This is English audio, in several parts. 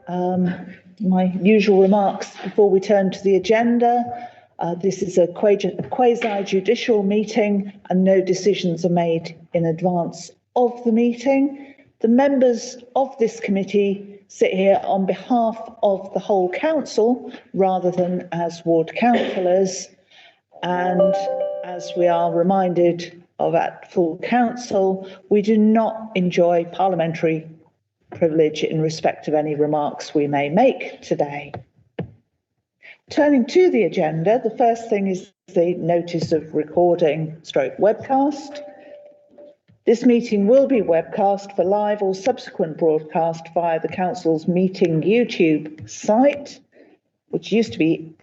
My usual remarks before we turn to the agenda. This is a quasi-judicial meeting and no decisions are made in advance of the meeting. The members of this committee sit here on behalf of the whole council rather than as ward councillors. And as we are reminded of at full council, we do not enjoy parliamentary privilege in respect of any remarks we may make today. Turning to the agenda, the first thing is the notice of recording stroke webcast. This meeting will be webcast for live or subsequent broadcast via the council's meeting YouTube site, which used to be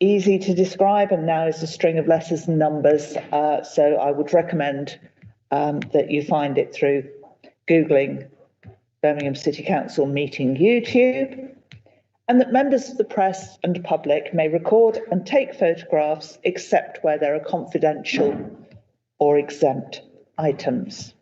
easy to describe and now is a string of letters and numbers. So I would recommend that you find it through Googling Birmingham City Council meeting YouTube, and that members of the press and public may record and take photographs except where there are confidential or exempt items.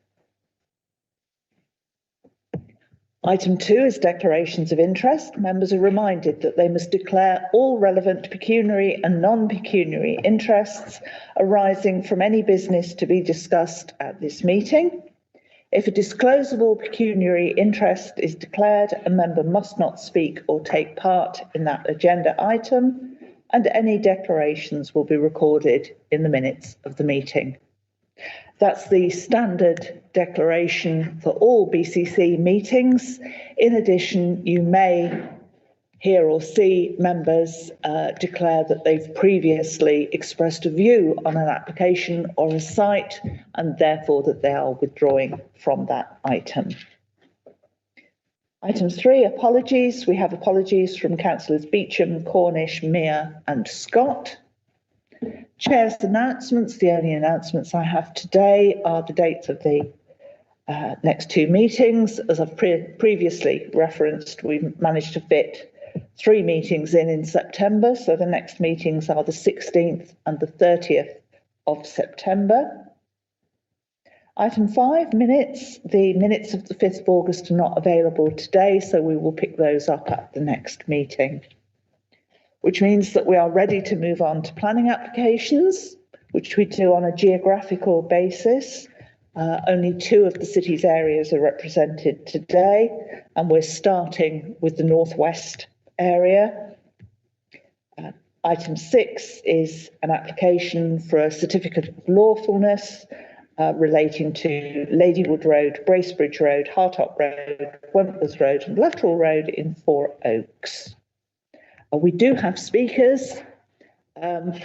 Item 2 is declarations of interest. Members are reminded that they must declare all relevant pecuniary and non-pecuniary interests arising from any business to be discussed at this meeting. If a disclosable pecuniary interest is declared, a member must not speak or take part in that agenda item, and any declarations will be recorded in the minutes of the meeting. That's the standard declaration for all BCC meetings. In addition, you may hear or see members declare that they've previously expressed a view on an application or a site, and therefore that they are withdrawing from that item. Item 3, apologies. We have apologies from Councillors Beecham, Cornish, Mear and Scott. Chair's announcements. The only announcements I have today are the dates of the next two meetings. As I've previously referenced, we've managed to fit 3 meetings in September, so the next meetings are the 16th and the 30th of September. Item 5, minutes. The minutes of the 5th of August are not available today, so we will pick those up at the next meeting, which means that we are ready to move on to planning applications, which we do on a geographical basis. Only 2 of the city's areas are represented today, and we're starting with the northwest area. Item 6 is an application for a certificate of lawfulness relating to Ladywood Road, Bracebridge Road, Hartop Road, Wentworth Road and Luttrell Road in Four Oaks. We do have speakers. What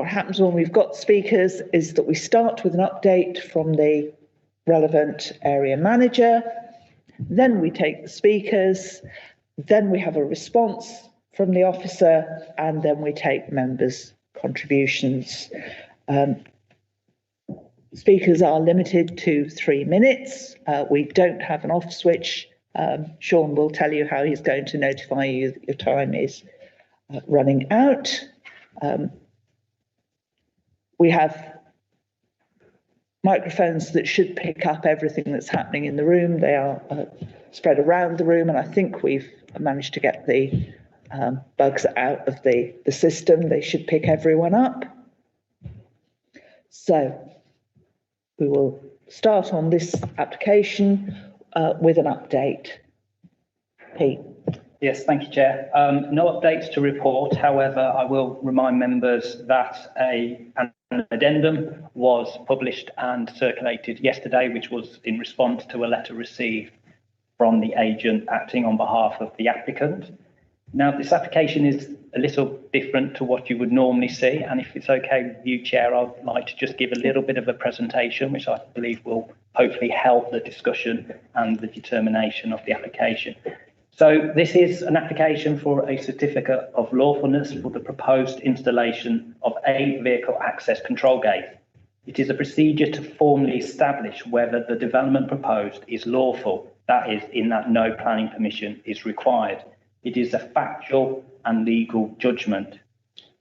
happens when we've got speakers is that we start with an update from the relevant area manager, then we take the speakers, then we have a response from the officer, and then we take members' contributions. Speakers are limited to 3 minutes. We don't have an off switch. Sean will tell you how he's going to notify you that your time is running out. We have microphones that should pick up everything that's happening in the room. They are spread around the room, and I think we've managed to get the bugs out of the system. They should pick everyone up. So we will start on this application with an update. Pete. Yes, thank you, Chair. No updates to report. However, I will remind members that an addendum was published and circulated yesterday, which was in response to a letter received from the agent acting on behalf of the applicant. Now, this application is a little different to what you would normally see, and if it's okay with you, Chair, I'd like to just give a little bit of a presentation, which I believe will hopefully help the discussion and the determination of the application. So this is an application for a certificate of lawfulness for the proposed installation of a vehicle access control gate. It is a procedure to formally establish whether the development proposed is lawful, that is, in that no planning permission is required. It is a factual and legal judgment.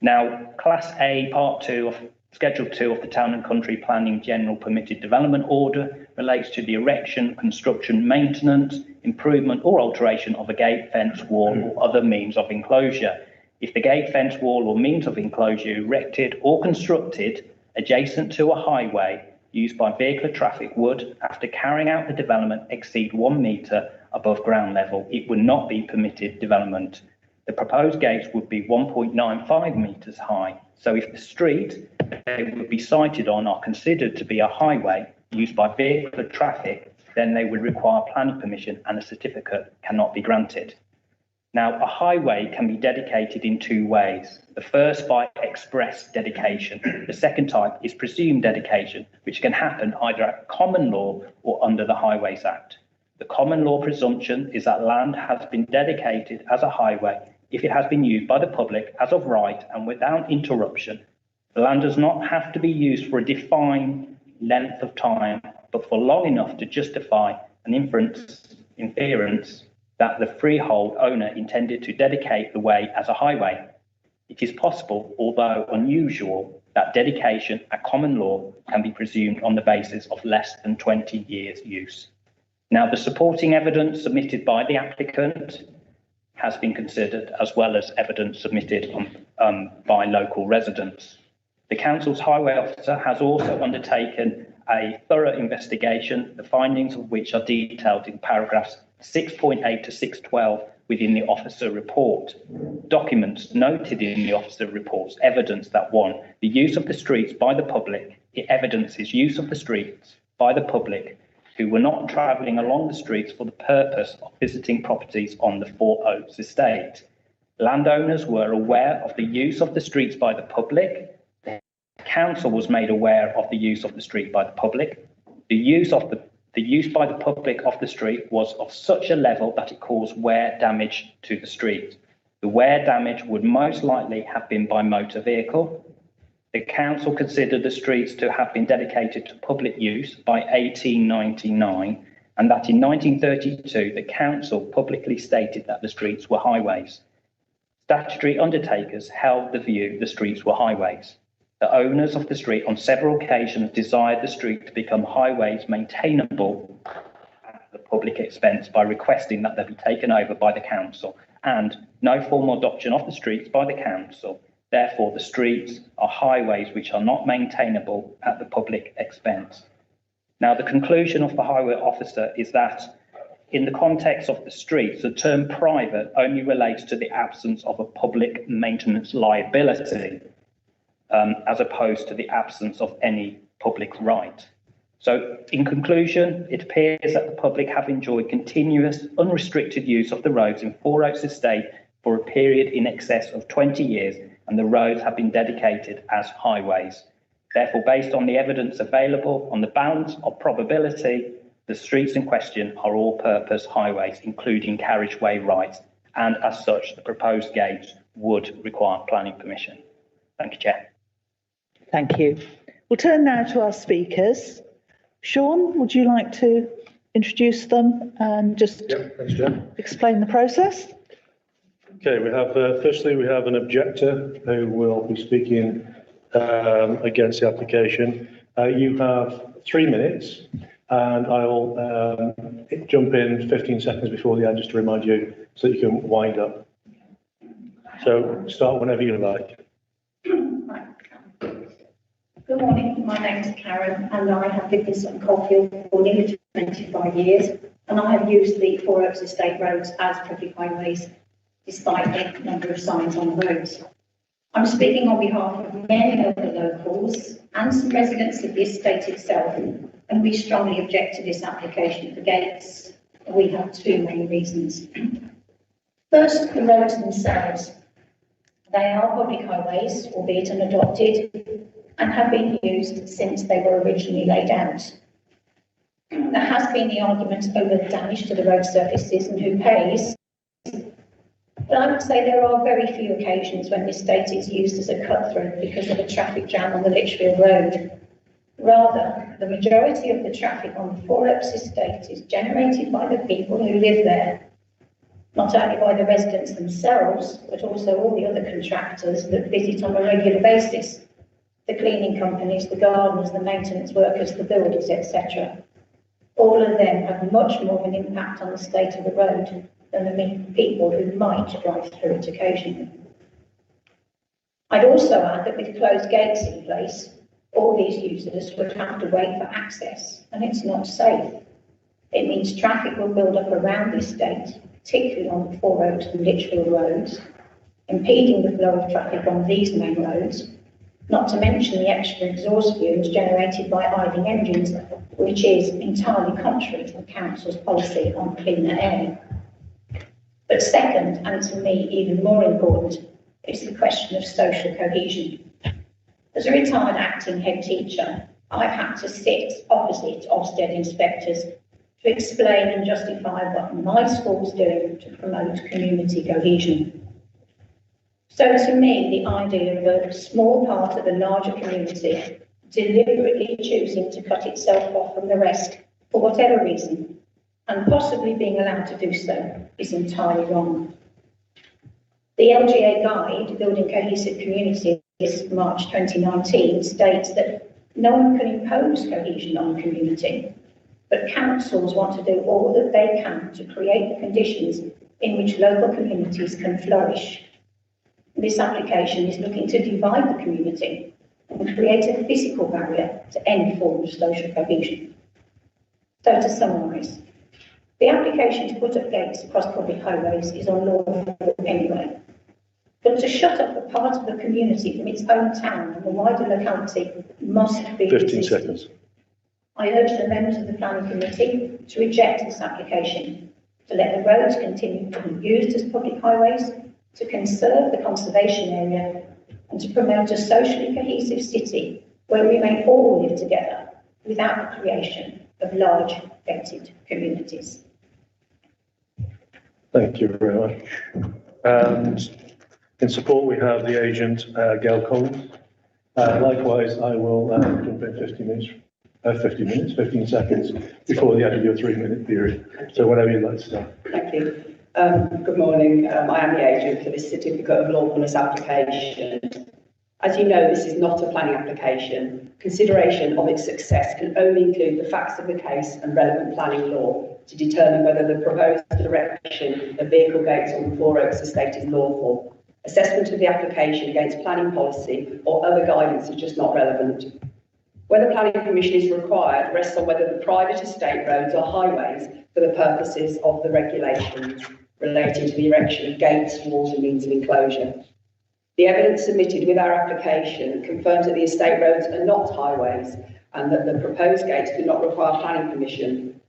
Now, Class A, Part 2 of Schedule 2 of the Town and Country Planning General Permitted Development Order relates to the erection, construction, maintenance, improvement or alteration of a gate, fence, wall or other means of enclosure. If the gate, fence, wall or means of enclosure erected or constructed adjacent to a highway used by vehicular traffic would, after carrying out the development, exceed 1 metre above ground level, it would not be permitted development. The proposed gates would be 1.95 metres high. So if the street they would be sited on are considered to be a highway used by vehicular traffic, then they would require planning permission and a certificate cannot be granted. Now, a highway can be dedicated in 2 ways. The first by express dedication. The second type is presumed dedication, which can happen either at common law or under the Highways Act. The common law presumption is that land has been dedicated as a highway if it has been used by the public as of right and without interruption. The land does not have to be used for a defined length of time, but for long enough to justify an inference that the freehold owner intended to dedicate the way as a highway. It is possible, although unusual, that dedication at common law can be presumed on the basis of less than 20 years' use. Now, the supporting evidence submitted by the applicant has been considered, as well as evidence submitted by local residents. The council's highway officer has also undertaken a thorough investigation, the findings of which are detailed in paragraphs 6.8 to 6.12 within the officer report. Documents noted in the officer reports evidence that 1, the use of the streets by the public, it evidences use of the streets by the public who were not travelling along the streets for the purpose of visiting properties on the Four Oaks estate. Landowners were aware of the use of the streets by the public. The council was made aware of the use of the street by the public. The use by the public of the street was of such a level that it caused wear damage to the street. The wear damage would most likely have been by motor vehicle. The council considered the streets to have been dedicated to public use by 1899, and that in 1932 the council publicly stated that the streets were highways. Statutory undertakers held the view the streets were highways. The owners of the street on several occasions desired the street to become highways maintainable at the public expense by requesting that they be taken over by the council, and no formal adoption of the streets by the council. Therefore, the streets are highways which are not maintainable at the public expense. Now, the conclusion of the highway officer is that in the context of the streets, the term private only relates to the absence of a public maintenance liability, as opposed to the absence of any public right. So in conclusion, it appears that the public have enjoyed continuous, unrestricted use of the roads in Four Oaks Estate for a period in excess of 20 years, and the roads have been dedicated as highways. Therefore, based on the evidence available on the balance of probability, the streets in question are all-purpose highways, including carriageway rights, and as such, the proposed gates would require planning permission. Thank you, Chair. Thank you. We'll turn now to our speakers. Sean, would you like to introduce them and just explain the process? Okay, we have firstly we have an objector who will be speaking against the application. You have 3 minutes, and I'll jump in 15 seconds before the end just to remind you so that you can wind up. So start whenever you like. Good morning, my name is Karen and I have lived in Sutton Coldfield for nearly 25 years, and I have used the Four Oaks Estate roads as public highways despite the number of signs on the roads. I'm speaking on behalf of many of the locals and some residents of the estate itself, and we strongly object to this application for gates. We have 2 main reasons. First, the roads themselves. They are public highways, albeit unadopted, and have been used since they were originally laid out. There has been the argument over the damage to the road surfaces and who pays, but I would say there are very few occasions when this estate is used as a cut-through because of a traffic jam on the Lichfield Road. Rather, the majority of the traffic on the Four Oaks estate is generated by the people who live there, not only by the residents themselves, but also all the other contractors that visit on a regular basis. The cleaning companies, the gardeners, the maintenance workers, the builders, etc. All of them have much more of an impact on the state of the road than the people who might drive through it occasionally. I'd also add that with closed gates in place, all these users would have to wait for access, and it's not safe. It means traffic will build up around the estate, particularly on the Four Oaks and Lichfield roads, impeding the flow of traffic on these main roads, not to mention the extra exhaust fumes generated by idling engines, which is entirely contrary to the Council's policy on cleaner air. But second, and to me even more important, is the question of social cohesion. As a retired acting head teacher, I've had to sit opposite Ofsted inspectors to explain and justify what my school's doing to promote community cohesion. So to me, the idea of a small part of a larger community deliberately choosing to cut itself off from the rest for whatever reason, and possibly being allowed to do so, is entirely wrong. The LGA guide, Building Cohesive Communities, March 2019, states that no one can impose cohesion on a community, but councils want to do all that they can to create the conditions in which local communities can flourish. This application is looking to divide the community and create a physical barrier to any form of social cohesion. So to summarise, the application to put up gates across public highways is unlawful anyway. But to shut up a part of the community from its own town and the wider locality must be 15 resisted. seconds. I urge the members of the planning committee to reject this application, to let the roads continue to be used as public highways, to conserve the conservation area, and to promote a socially cohesive city where we may all live together without the creation of large gated communities. Thank you very much. And in support, we have the agent, Gail Collins. Likewise, I will jump in 15 seconds before the end of your 3-minute period. So whenever you'd like to start. Thank you. Good morning. I am the agent for this certificate of lawfulness application. As you know, this is not a planning application. Consideration of its success can only include the facts of the case and relevant planning law to determine whether the proposed erection of vehicle gates on the Four Oaks estate is lawful. Assessment of the application against planning policy or other guidance is just not relevant. Whether planning permission is required rests on whether the private estate roads are highways for the purposes of the regulations relating to the erection of gates, walls and means of enclosure. The evidence submitted with our application confirms that the estate roads are not highways and that the proposed gates do not require planning permission.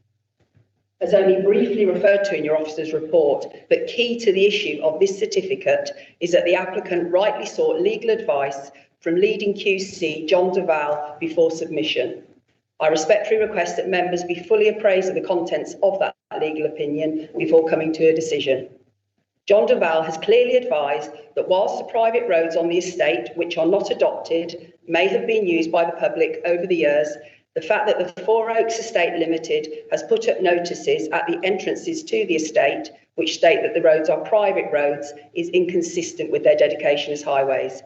As only briefly referred to in your officer's report, but key to the issue of this certificate is that the applicant rightly sought legal advice from leading QC John Duval before submission. I respectfully request that members be fully appraised of the contents of that legal opinion before coming to a decision. John Duval has clearly advised that whilst the private roads on the estate, which are not adopted, may have been used by the public over the years, the fact that the Four Oaks Estate Limited has put up notices at the entrances to the estate, which state that the roads are private roads, is inconsistent with their dedication as highways.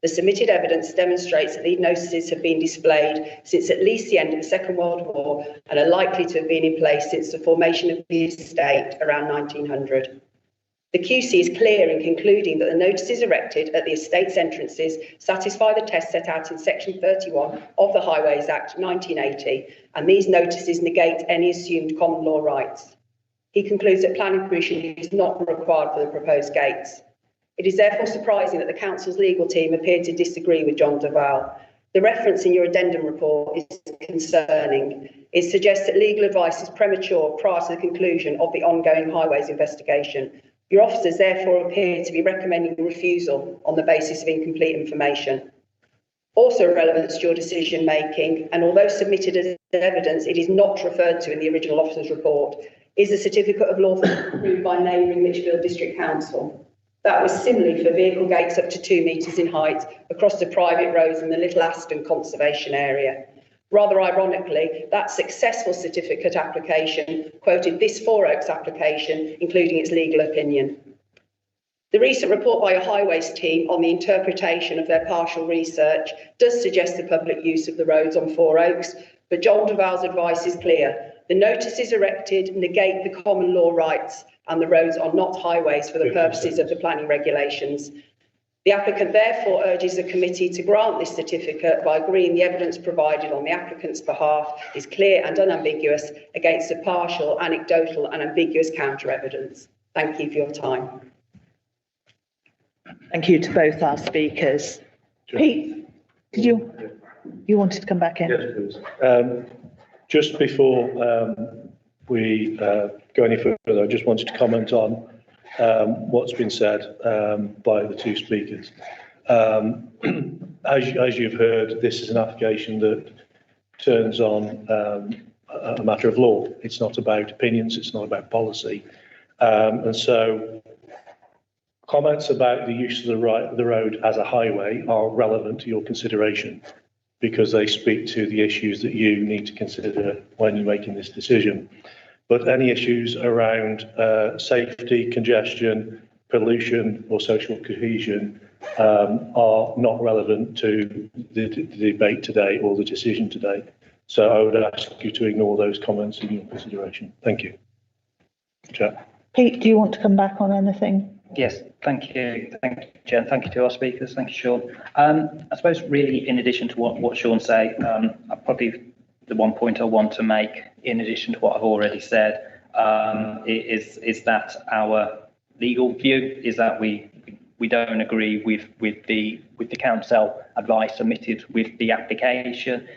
The submitted evidence demonstrates that these notices have been displayed since at least the end of the Second World War and are likely to have been in place since the formation of the estate around 1900. The QC is clear in concluding that the notices erected at the estate's entrances satisfy the test set out in Section 31 of the Highways Act 1980, and these notices negate any assumed common law rights. He concludes that planning permission is not required for the proposed gates. It is therefore surprising that the Council's legal team appeared to disagree with John Duval. The reference in your addendum report is concerning. It suggests that legal advice is premature prior to the conclusion of the ongoing highways investigation. Your officers therefore appear to be recommending refusal on the basis of incomplete information. Also relevant to your decision making, and although submitted as evidence, it is not referred to in the original officer's report, is the certificate of lawfulness approved by neighbouring Lichfield District Council. That was similarly for vehicle gates up to 2 metres in height across the private roads in the Little Aston Conservation Area. Rather ironically, that successful certificate application quoted this Four Oaks application, including its legal opinion. The recent report by your Highways team on the interpretation of their partial research does suggest the public use of the roads on Four Oaks, but John Duval's advice is clear. The notices erected negate the common law rights and the roads are not highways for the purposes of the planning regulations. The applicant therefore urges the committee to grant this certificate by agreeing the evidence provided on the applicant's behalf is clear and unambiguous against the partial, anecdotal and ambiguous counter evidence. Thank you for your time. Thank you to both our speakers. Pete, did you wanted to come back in? Yes, please. Just before we go any further, I just wanted to comment on what's been said by the two speakers. As you've heard, this is an application that turns on a matter of law. It's not about opinions, it's not about policy. And so comments about the use of the road as a highway are relevant to your consideration because they speak to the issues that you need to consider when you're making this decision. But any issues around safety, congestion, pollution or social cohesion are not relevant to the debate today or the decision today. So I would ask you to ignore those comments in your consideration. Thank you. Chair. Pete, do you want to come back on anything? Yes, thank you. Thank you, Jen. Thank you to our speakers. Thank you, Sean. I suppose really in addition to what Sean said, probably the one point I want to make in addition to what I've already said is that our legal view is that we don't agree with the council advice submitted with the application.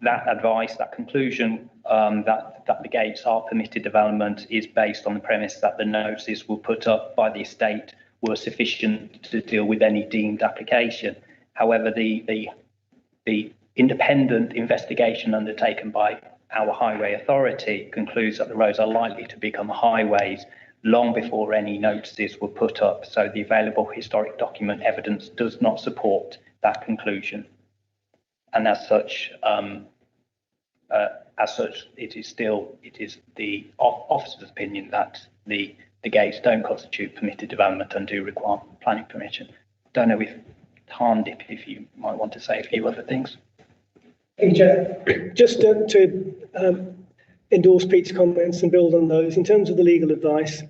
That advice, that conclusion that the gates are permitted development is based on the premise that the notices were put up by the estate were sufficient to deal with any deemed application. However, the independent investigation undertaken by our highway authority concludes that the roads are likely to become highways long before any notices were put up. So the available historic document evidence does not support that conclusion. And as such, it is the officer's opinion that the gates don't constitute permitted development and do require planning permission. Don't know if Harndip, if you might want to say a few other things. Thank you, Chair. Just to endorse Pete's comments and build on those, in terms of the legal advice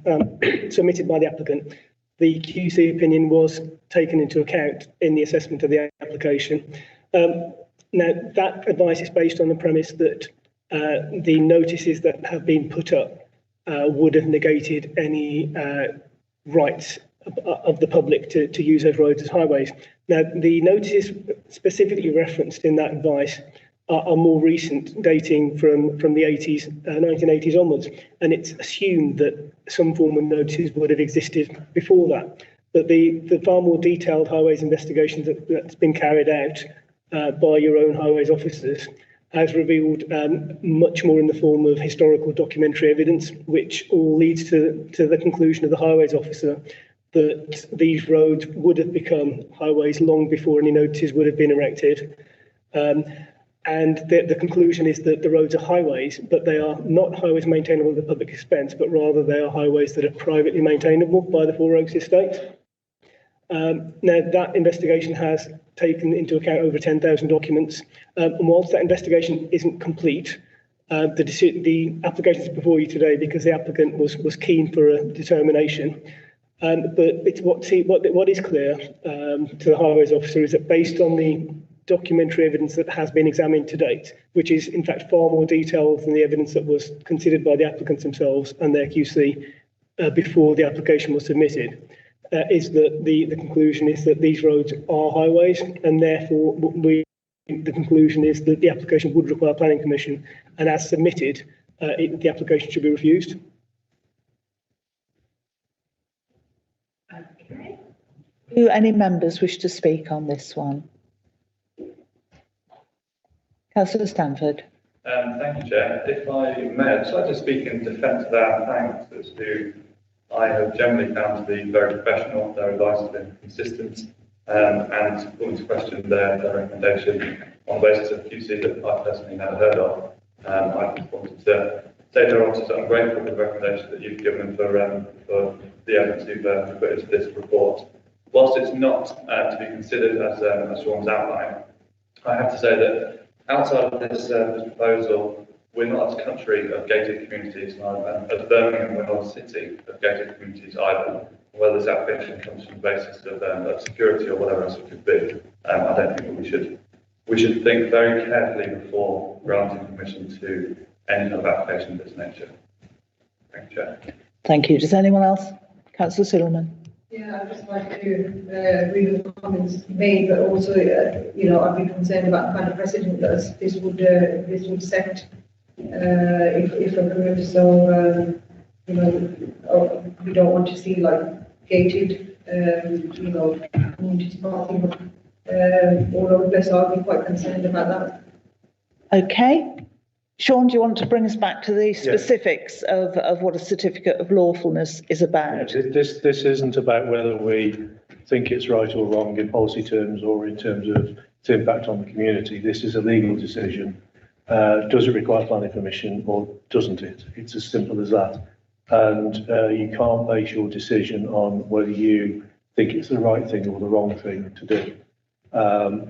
submitted by the applicant, the QC opinion was taken into account in the assessment of the application. Now, that advice is based on the premise that the notices that have been put up would have negated any rights of the public to use those roads as highways. Now, the notices specifically referenced in that advice are more recent, dating from the 1980s onwards, and it's assumed that some form of notices would have existed before that. But the far more detailed highways investigation that's been carried out by your own highways officers has revealed much more in the form of historical documentary evidence, which all leads to the conclusion of the highways officer that these roads would have become highways long before any notices would have been erected. And the conclusion is that the roads are highways, but they are not highways maintainable at the public expense, but rather they are highways that are privately maintainable by the Four Oaks estate. Now, that investigation has taken into account over 10,000 documents, and whilst that investigation isn't complete, the application is before you today because the applicant was keen for a determination. But it's what is clear to the highways officer is that based on the documentary evidence that has been examined to date, which is in fact far more detailed than the evidence that was considered by the applicants themselves and their QC before the application was submitted, is that the conclusion is that these roads are highways, and therefore the conclusion is that the application would require planning permission, and as submitted, the application should be refused. Okay. Do any members wish to speak on this one? Councillor Stanford. Thank you, Chair. If I may, I'd like to speak in defence of our thanks who I have generally found to be very professional. Their advice has been consistent and put into question their recommendation on the basis of QC that I personally never heard of. I just wanted to say to their officers that I'm grateful for the recommendation that you've given for the evidence you've put into this report. Whilst it's not to be considered as Sean's outline, I have to say that outside of this proposal, we're not a country of gated communities, and as Birmingham, we're not a city of gated communities either. Whether this application comes from the basis of security or whatever else it could be, I don't think that we should think very carefully before granting permission to any kind of application of this nature. Thank you, Chair. Thank you. Does anyone else? Councillor Silliman. Yeah, I'd just like to agree with the comments made, but also, I'd be concerned about the kind of precedent that this would set if approved. So, we don't want to see like gated, community parking all over the place. So I'd be quite concerned about that. Okay. Sean, do you want to bring us back to the specifics of what a certificate of lawfulness is about? This isn't about whether we think it's right or wrong in policy terms or in terms of its impact on the community. This is a legal decision. Does it require planning permission or doesn't it? It's as simple as that. And you can't base your decision on whether you think it's the right thing or the wrong thing to do.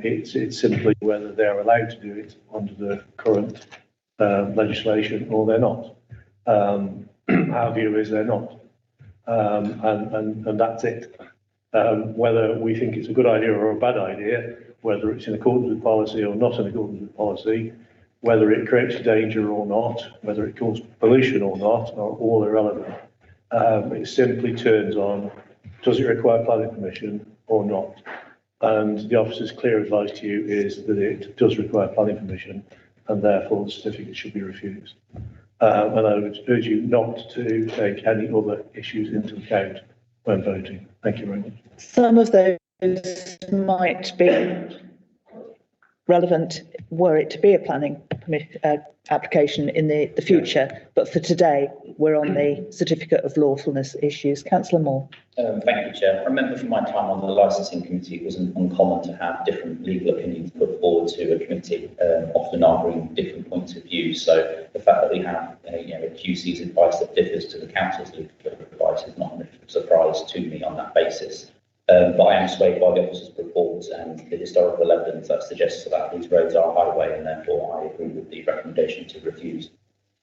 It's simply whether they're allowed to do it under the current legislation or they're not. Our view is they're not, and that's it. Whether we think it's a good idea or a bad idea, whether it's in accordance with policy or not in accordance with policy, whether it creates danger or not, whether it causes pollution or not, are all irrelevant. It simply turns on, does it require planning permission or not? And the officer's clear advice to you is that it does require planning permission, and therefore the certificate should be refused. And I would urge you not to take any other issues into account when voting. Thank you very much. Some of those might be relevant were it to be a planning application in the future, but for today we're on the certificate of lawfulness issues. Councillor Moore. Thank you, Chair. I remember from my time on the licensing committee, it wasn't uncommon to have different legal opinions put forward to a committee, often arguing different points of view. So the fact that we have a QC's advice that differs to the council's legal advice is not a surprise to me on that basis. But I am swayed by the officer's report and the historical evidence that suggests that these roads are highway, and therefore I agree with the recommendation to refuse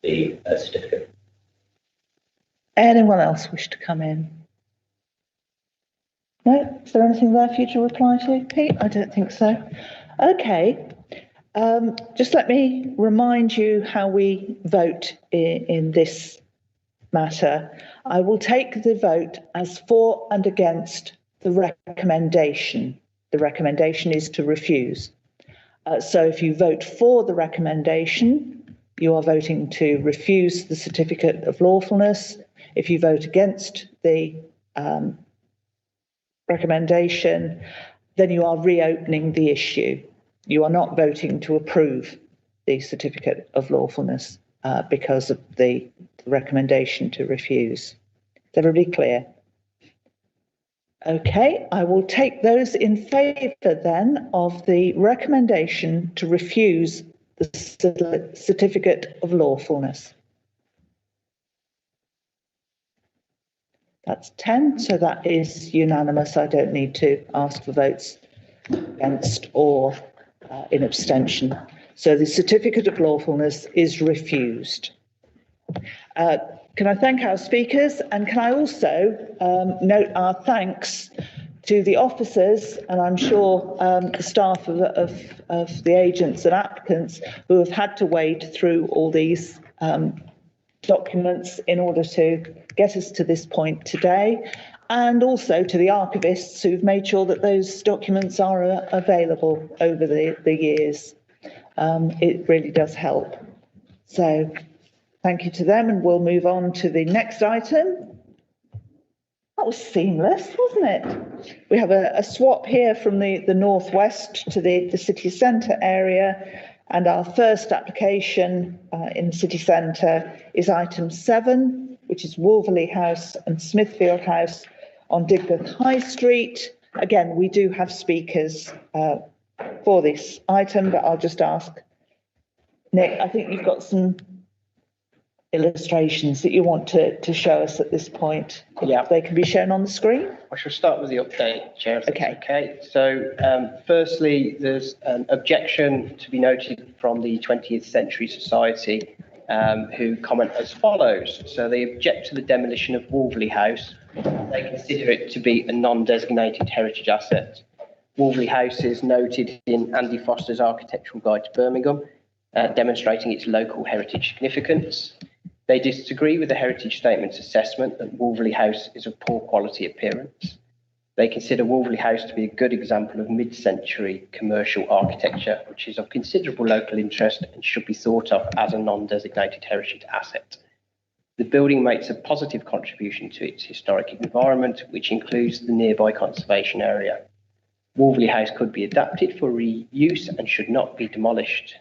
the certificate. Anyone else wish to come in? No? Is there anything there for you to reply to, Pete? I don't think so. Okay. Just let me remind you how we vote in this matter. I will take the vote as for and against the recommendation. The recommendation is to refuse. So if you vote for the recommendation, you are voting to refuse the certificate of lawfulness. If you vote against the recommendation, then you are reopening the issue. You are not voting to approve the certificate of lawfulness because of the recommendation to refuse. Is everybody clear? Okay, I will take those in favour then of the recommendation to refuse the certificate of lawfulness. That's 10, so that is unanimous. I don't need to ask for votes against or in abstention. So the certificate of lawfulness is refused. Can I thank our speakers, and can I also note our thanks to the officers, and I'm sure the staff of the agents and applicants who have had to wade through all these documents in order to get us to this point today, and also to the archivists who've made sure that those documents are available over the years. It really does help. So thank you to them, and we'll move on to the next item. That was seamless, wasn't it? We have a swap here from the northwest to the city centre area, and our first application in the city centre is item 7, which is Wolverley House and Smithfield House on Digbeth High Street. Again, we do have speakers for this item, but I'll just ask Nick, I think you've got some illustrations that you want to show us at this point. Yeah. They can be shown on the screen. I shall start with the update, Chair. Okay. So firstly, there's an objection to be noted from the 20th Century Society who comment as follows. So they object to the demolition of Wolverley House. They consider it to be a non-designated heritage asset. Wolverley House is noted in Andy Foster's Architectural Guide to Birmingham, demonstrating its local heritage significance. They disagree with the Heritage Statement's assessment that Wolverley House is of poor quality appearance. They consider Wolverley House to be a good example of mid-century commercial architecture, which is of considerable local interest and should be thought of as a non-designated heritage asset. The building makes a positive contribution to its historic environment, which includes the nearby conservation area. Wolverley House could be adapted for reuse and should not be demolished.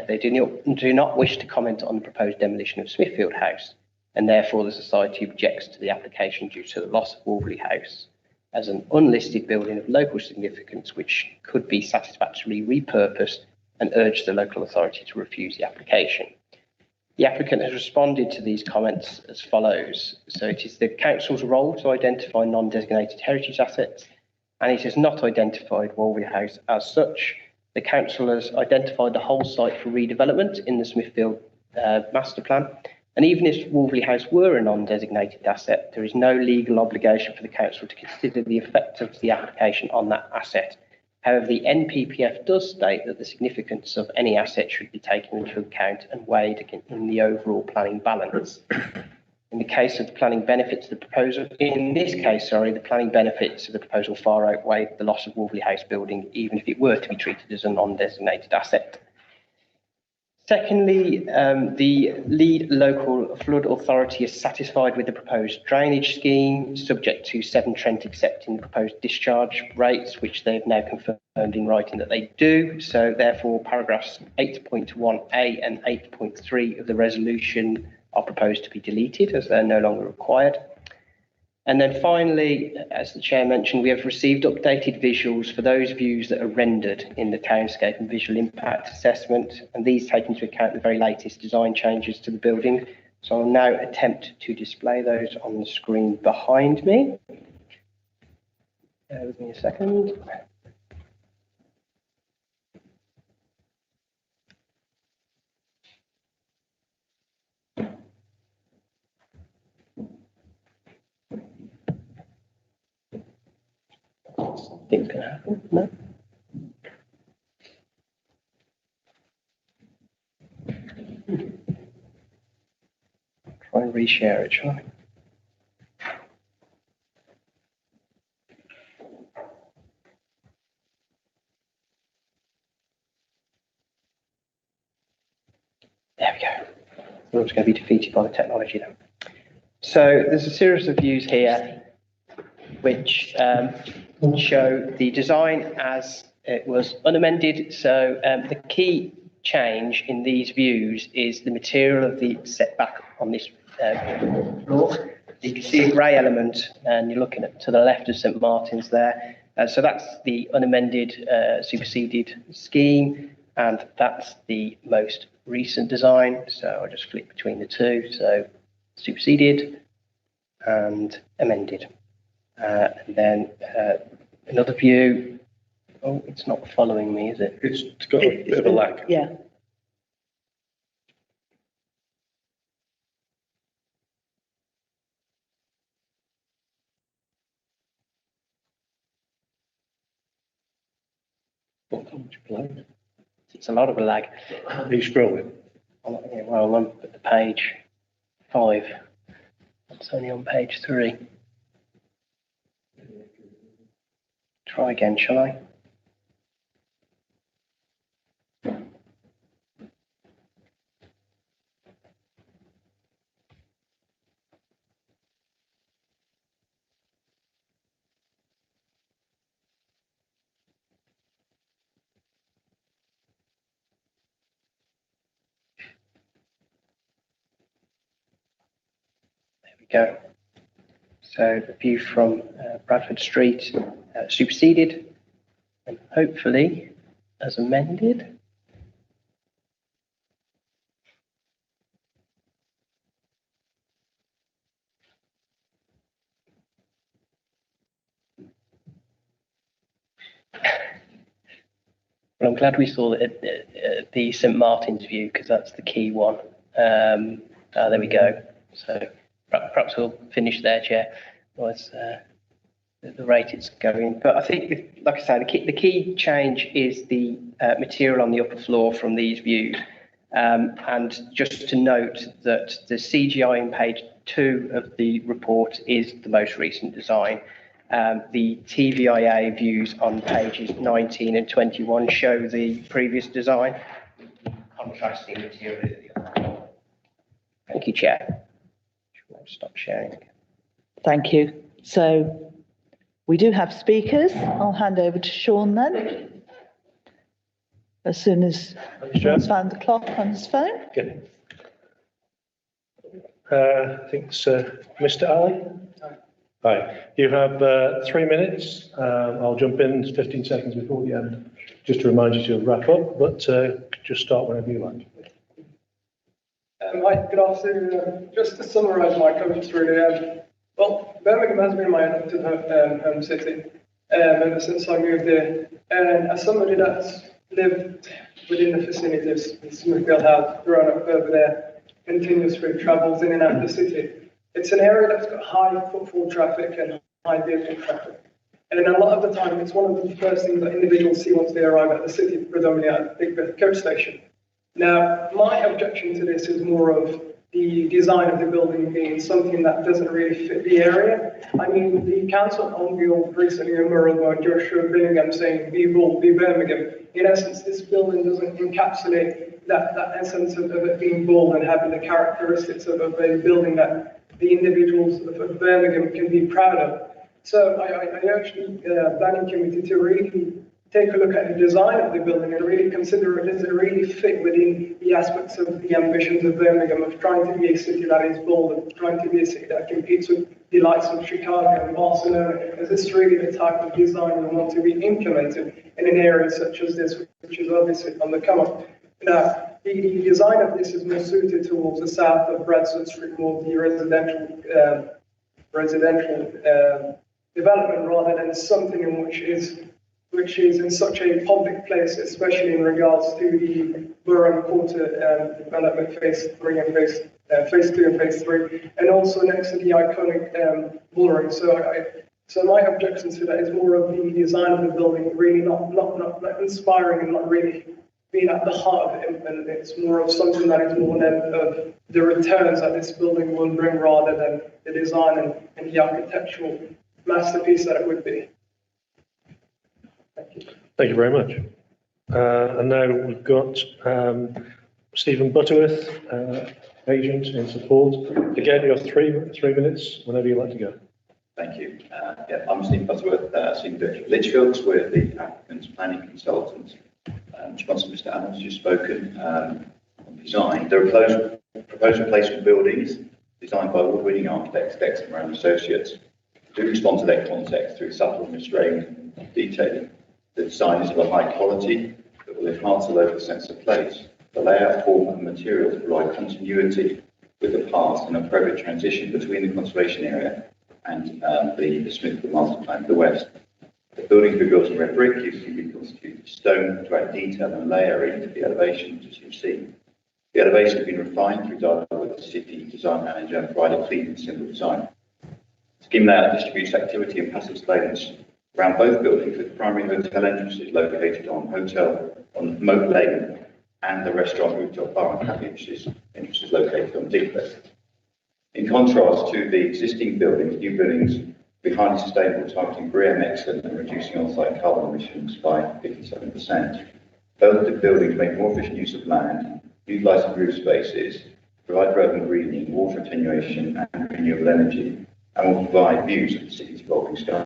They do not wish to comment on the proposed demolition of Smithfield House, and therefore the Society objects to the application due to the loss of Wolverley House as an unlisted building of local significance which could be satisfactorily repurposed, and urge the local authority to refuse the application. The applicant has responded to these comments as follows. So it is the council's role to identify non-designated heritage assets, and it has not identified Wolverley House as such. The council has identified the whole site for redevelopment in the Smithfield master plan. And even if Wolverley House were a non-designated asset, there is no legal obligation for the council to consider the effect of the application on that asset. However, the NPPF does state that the significance of any asset should be taken into account and weighed in the overall planning balance. In the case of the planning benefits of the proposal, the planning benefits of the proposal far outweigh the loss of Wolverley House building, even if it were to be treated as a non-designated asset. Secondly, the lead local flood authority is satisfied with the proposed drainage scheme, subject to Severn Trent accepting the proposed discharge rates, which they've now confirmed in writing that they do. So therefore, paragraphs 8.1a and 8.3 of the resolution are proposed to be deleted as they're no longer required. And then finally, as the chair mentioned, we have received updated visuals for those views that are rendered in the townscape and visual impact assessment, and these take into account the very latest design changes to the building. So I'll now attempt to display those on the screen behind me. Bear with me a second. Things can happen, no? Try and reshare it, shall I? There we go. We're just going to be defeated by the technology then. So there's a series of views here which show the design as it was unamended. So the key change in these views is the material of the setback on this floor. You can see a grey element, and you're looking to the left of St Martin's there. So that's the unamended superseded scheme, and that's the most recent design. So I'll just flip between the two. So superseded and amended. And then another view. Oh, it's not following me, is it? It's got a bit of a lag. Yeah. It's a lot of a lag. Are you scrolling? Well, I'm at the page 5. It's only on page 3. Try again, shall I? There we go. So the view from Bradford Street superseded and hopefully as amended. Well, I'm glad we saw the St Martin's view, because that's the key one. There we go. So perhaps we'll finish there, Chair. Otherwise, the rate it's going. But I think, like I say, the key change is the material on the upper floor from these views. And just to note that the CGI in page 2 of the report is the most recent design. The TVIA views on pages 19 and 21 show the previous design, contrasting material. Thank you, Chair. Stop sharing. Thank you. So we do have speakers. I'll hand over to Sean then. As soon as he's found the clock on his phone. Okay. I think it's Mr. Ali. Hi. You have 3 minutes. I'll jump in 15 seconds before the end, just to remind you to wrap up, but just start whenever you like. Hi, good afternoon. Just to summarise my comments really, well, Birmingham has been my adopted home city ever since I moved there. And as somebody that's lived within the vicinities in Smithfield House, grown up over there, continuously travels in and out of the city, it's an area that's got high footfall traffic and high vehicle traffic. And a lot of the time, it's one of the first things that individuals see once they arrive at the city, predominantly at Big Beth coach station. Now, my objection to this is more of the design of the building being something that doesn't really fit the area. I mean, the council on Bill recently emerged by Joshua Billingham saying, "Be bold, be Birmingham." In essence, this building doesn't encapsulate that essence of it being bold and having the characteristics of a building that the individuals of Birmingham can be proud of. So I urge the planning committee to really take a look at the design of the building and really consider, does it really fit within the aspects of the ambitions of Birmingham, of trying to be a city that is bold, of trying to be a city that competes with the likes of Chicago and Barcelona. Is this really the type of design we want to be implemented in an area such as this, which is obviously on the come up? Now, the design of this is more suited towards the south of Bradford Street, more the residential development, rather than something in which is in such a public place, especially in regards to the Borough Quarter development phase 3 and phase 2 and phase 3, and also next to the iconic Bullring. So my objection to that is more of the design of the building, really not inspiring and not really being at the heart of it, and it's more of something that is more of the returns that this building will bring rather than the design and the architectural masterpiece that it would be. Thank you very much. And now we've got Stephen Butterworth, agent in support. Again, you have three minutes whenever you'd like to go. Thank you. I'm Stephen Butterworth, Senior Director of Litchfields. We're the applicant's planning consultant. Responsible Mr. Adams has just spoken on design. There are proposed replacement buildings designed by award-winning architects, Dexter and Associates, to respond to their context through subtle and restrained detailing. The design is of a high quality that will enhance the local sense of place. The layout, form and materials provide continuity with the past and appropriate transition between the conservation area and the Smithfield Master Plan to the west. The building will be built in red brick using reconstituted stone to add detail and layering to the elevations, as you've seen. The elevation has been refined through dialogue with the city design manager and provided clean and simple design. Scheme layout distributes activity and passive lanes around both buildings, with primary hotel entrances located on Moat Lane and the restaurant, rooftop bar and cafe entrances located on Digbeth. In contrast to the existing buildings, new buildings will be highly sustainable, targeting BREEAM excellent and reducing on-site carbon emissions by 57%. Both the buildings make more efficient use of land, utilise the roof spaces, provide for urban greening, water attenuation and renewable energy, and will provide views of the city's evolving skyline.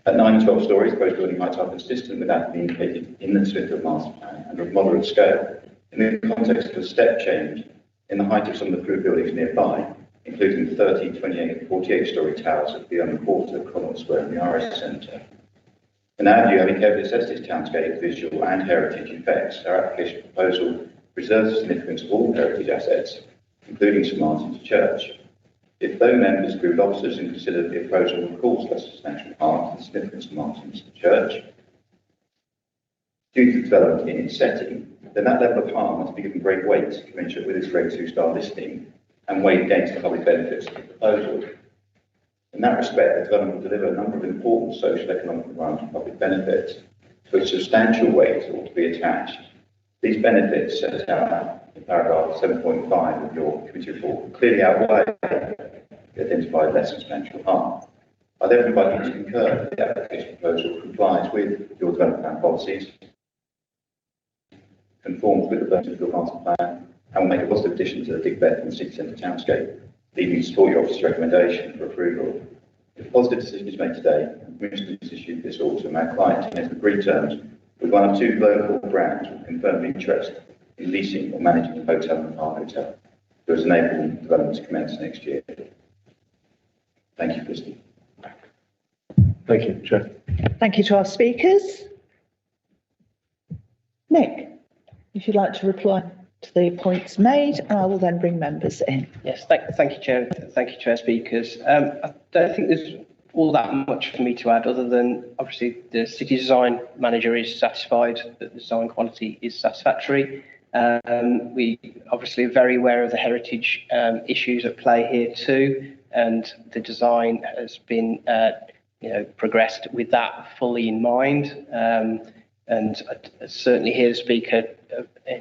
At 9 and 12 stories, both building heights are consistent with that indicated in the Smithfield Master Plan and of moderate scale. In the context of a step change in the height of some of the approved buildings nearby, including 30, 28 and 48-storey towers at the Quarter, Connaught Square and the RS Centre. In our view, having carefully assessed this townscape, visual and heritage effects, our application proposal preserves the significance of all heritage assets, including St Martin's Church. If though members agreed officers and considered the proposal would cause less substantial harm to the significance of St Martin's Church, due to development in its setting, then that level of harm must be given great weight commensurate with its Grade 2 listing and weighed against the public benefits of the proposal. In that respect, the development will deliver a number of important social, economic, environmental, public benefits to which substantial weight ought to be attached. These benefits set out in paragraph 7.5 of your committee report clearly outweigh the identified less substantial harm. I therefore invite you to concur that the application proposal complies with your development plan policies, conforms with the purpose of your master plan, and will make a positive addition to the Digbeth and city centre townscape, leaving you to support your office's recommendation for approval. If a positive decision is made today, and permission is issued this autumn, our client intends to agree terms with one or two local brands with confirmed interest in leasing or managing a hotel and car hotel, who has enabled development to commence next year. Thank you, Christy. Thank you, Chair. Thank you to our speakers. Nick, if you'd like to reply to the points made, and I will then bring members in. Yes, thank you, Chair. Thank you, Chair Speakers. I don't think there's all that much for me to add, other than obviously the city design manager is satisfied that the design quality is satisfactory. We obviously are very aware of the heritage issues at play here too, and the design has been progressed with that fully in mind. And I certainly hear the speaker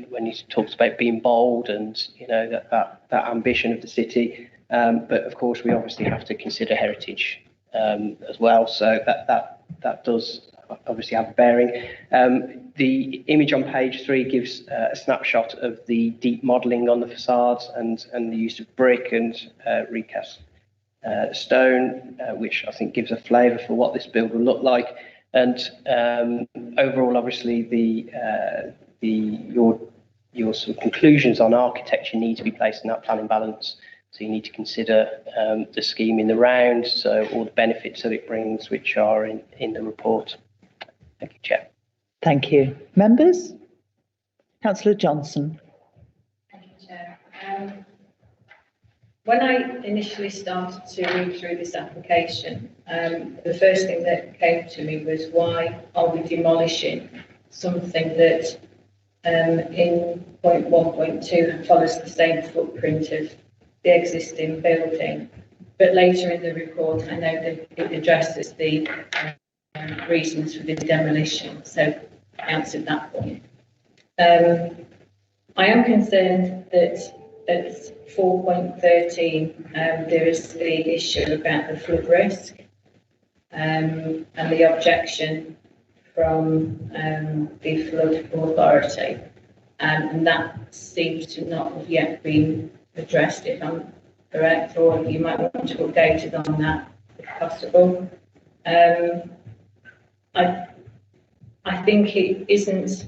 when he talks about being bold and that ambition of the city. But of course, we obviously have to consider heritage as well. So that does obviously have a bearing. The image on page 3 gives a snapshot of the deep modelling on the facades and the use of brick and recast stone, which I think gives a flavour for what this build will look like. And overall, obviously, your sort of conclusions on architecture need to be placed in that planning balance. So you need to consider the scheme in the round, so all the benefits that it brings, which are in the report. Thank you, Chair. Thank you. Members? Councillor Johnson. Thank you, Chair. When I initially started to read through this application, the first thing that came to me was, why are we demolishing something that in point 1.2 follows the same footprint of the existing building? But later in the report, I know that it addresses the reasons for the demolition, so I answered that point. I am concerned that at 4.13 there is the issue about the flood risk and the objection from the flood authority, and that seems to not have yet been addressed, if I'm correct, or you might want to update it on that if possible. I think it isn't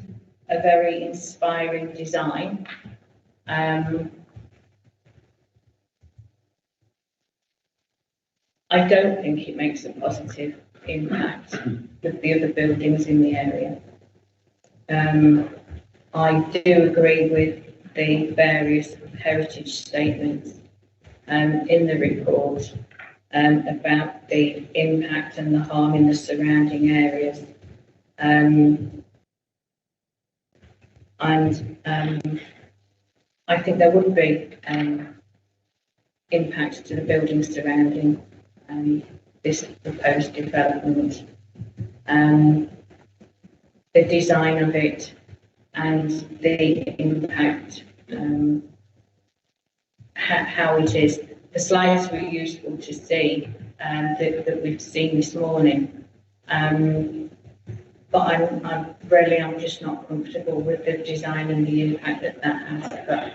a very inspiring design. I don't think it makes a positive impact with the other buildings in the area. I do agree with the various heritage statements in the report about the impact and the harm in the surrounding areas. And I think there would be impact to the buildings surrounding this proposed development. The design of it and the impact, how it is. The slides were useful to see that we've seen this morning. But I'm just not comfortable with the design and the impact that has. But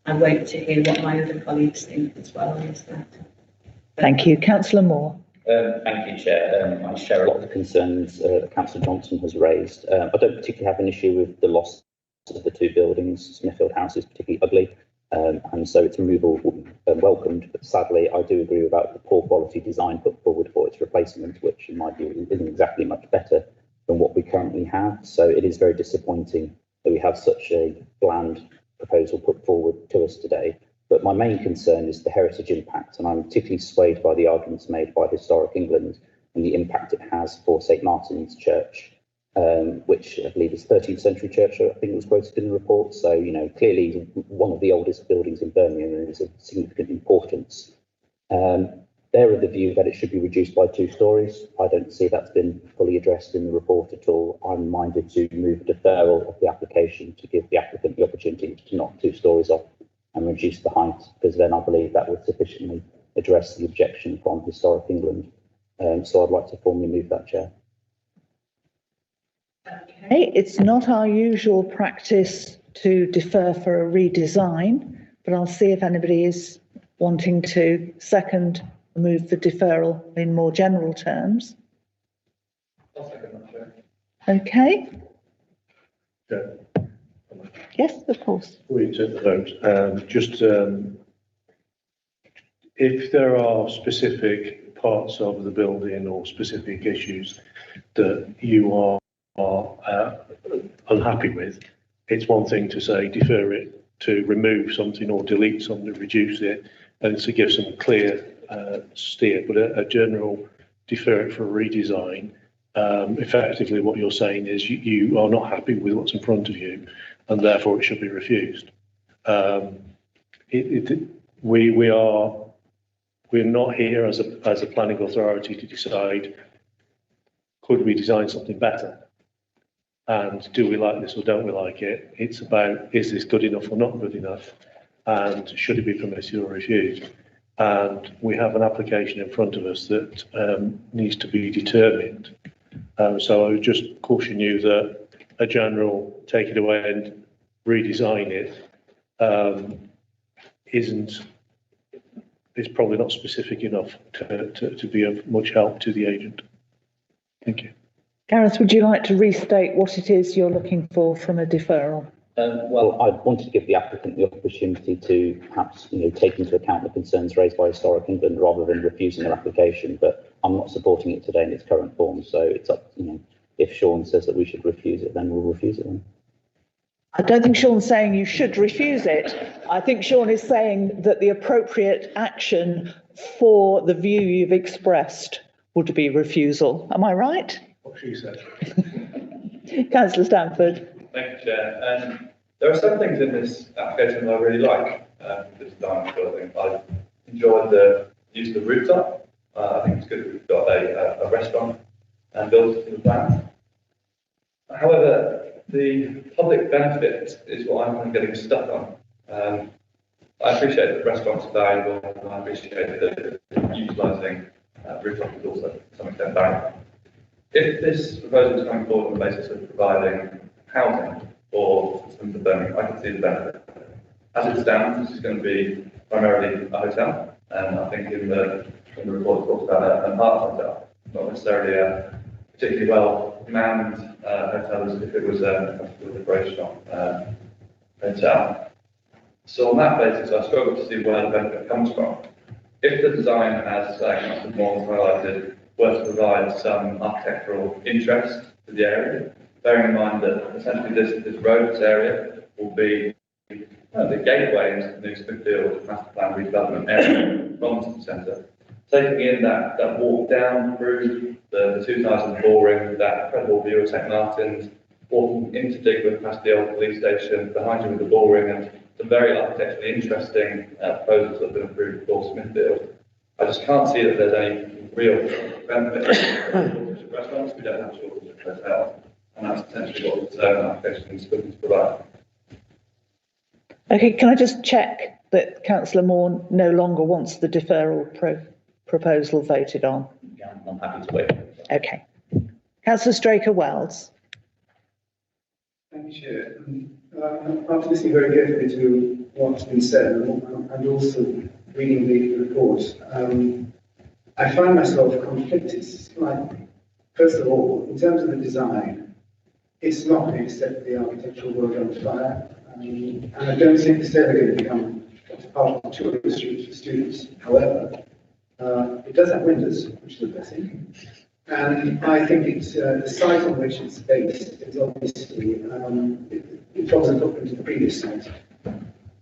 I wait to hear what my other colleagues think as well on this matter. Thank you. Councillor Moore. Thank you, Chair. I share a lot of the concerns that Councillor Johnson has raised. I don't particularly have an issue with the loss of the two buildings. Smithfield House is particularly ugly, and so its removal will be welcomed. But sadly, I do agree about the poor quality design put forward for its replacement, which in my view isn't exactly much better than what we currently have. So it is very disappointing that we have such a bland proposal put forward to us today. But my main concern is the heritage impact, and I'm particularly swayed by the arguments made by Historic England and the impact it has for St Martin's Church. which I believe is 13th century church, I think it was quoted in the report. So, you know, clearly one of the oldest buildings in Birmingham and is of significant importance. They're of the view that it should be reduced by 2 stories. I don't see that's been fully addressed in the report at all. I'm minded to move a deferral of the application to give the applicant the opportunity to knock 2 stories off and reduce the height, because then I believe that would sufficiently address the objection from Historic England. So I'd like to formally move that, Chair. Okay, it's not our usual practice to defer for a redesign, but I'll see if anybody is wanting to second move the deferral in more general terms. I'll second that, Chair. Okay. Yeah. Yes, of course. Before you take the vote, if there are specific parts of the building or specific issues that you are unhappy with, it's one thing to say defer it, to remove something or delete something, reduce it, and to give some clear steer. But a general defer it for a redesign, effectively what you're saying is you are not happy with what's in front of you, and therefore it should be refused. We're not here as a planning authority to decide, could we design something better? And do we like this or don't we like it? It's about, is this good enough or not good enough? And should it be permitted or refused? And we have an application in front of us that needs to be determined. So I would just caution you that a general take it away and redesign it is probably not specific enough to be of much help to the agent. Thank you. Gareth, would you like to restate what it is you're looking for from a deferral? Well, I wanted to give the applicant the opportunity to perhaps, you know, take into account the concerns raised by Historic England rather than refusing their application. But I'm not supporting it today in its current form, so it's up. You know, if Sean says that we should refuse it, then we'll refuse it. Then. I don't think Sean's saying you should refuse it. I think Sean is saying that the appropriate action for the view you've expressed would be refusal. Am I right? What she said. Councillor Stanford. Thank you, Chair. There are some things in this application that I really like. The design of the building. I enjoyed the use of the rooftop. I think it's good that we've got a restaurant built to the plan. However, the public benefit is what I'm kind of getting stuck on. I appreciate that restaurants are valuable, and I appreciate that utilising rooftop is also to some extent valuable. If this proposal is coming forward on the basis of providing housing for citizens of Birmingham, I can see the benefit. As it stands, this is going to be primarily a hotel, and I think in the report it talks about an art hotel, not necessarily a particularly well-manned hotel as if it was a restaurant hotel. So on that basis, I struggle to see where the benefit comes from. If the design, as Councillor Moore highlighted, were to provide some architectural interest to the area, bearing in mind that essentially this roads area will be the gateway into the new Smithfield master plan redevelopment area from the city centre. Taking in that walk down through the 2000 boring, that incredible view of St Martin's, walking into Digworth past the old police station, behind you with the boring, and some very architecturally interesting proposals that have been approved for Smithfield. I just can't see that there's any real benefit to restaurants. We don't have shortage of hotels, and that's essentially what the application is looking to provide. Okay, can I just check that Councillor Moore no longer wants the deferral proposal voted on? Yeah, I'm happy to wait. Okay. Councillor Straker-Wells. Thank you, Chair. After listening very carefully to what's been said and also reading the report, I find myself conflicted slightly. First of all, in terms of the design, it's not going to set the architectural world on fire, and I don't think it's ever going to become part of the tourist street for students. However, it does have windows, which is a blessing, and I think it's the site on which it's based is obviously it follows a footprint to the previous site.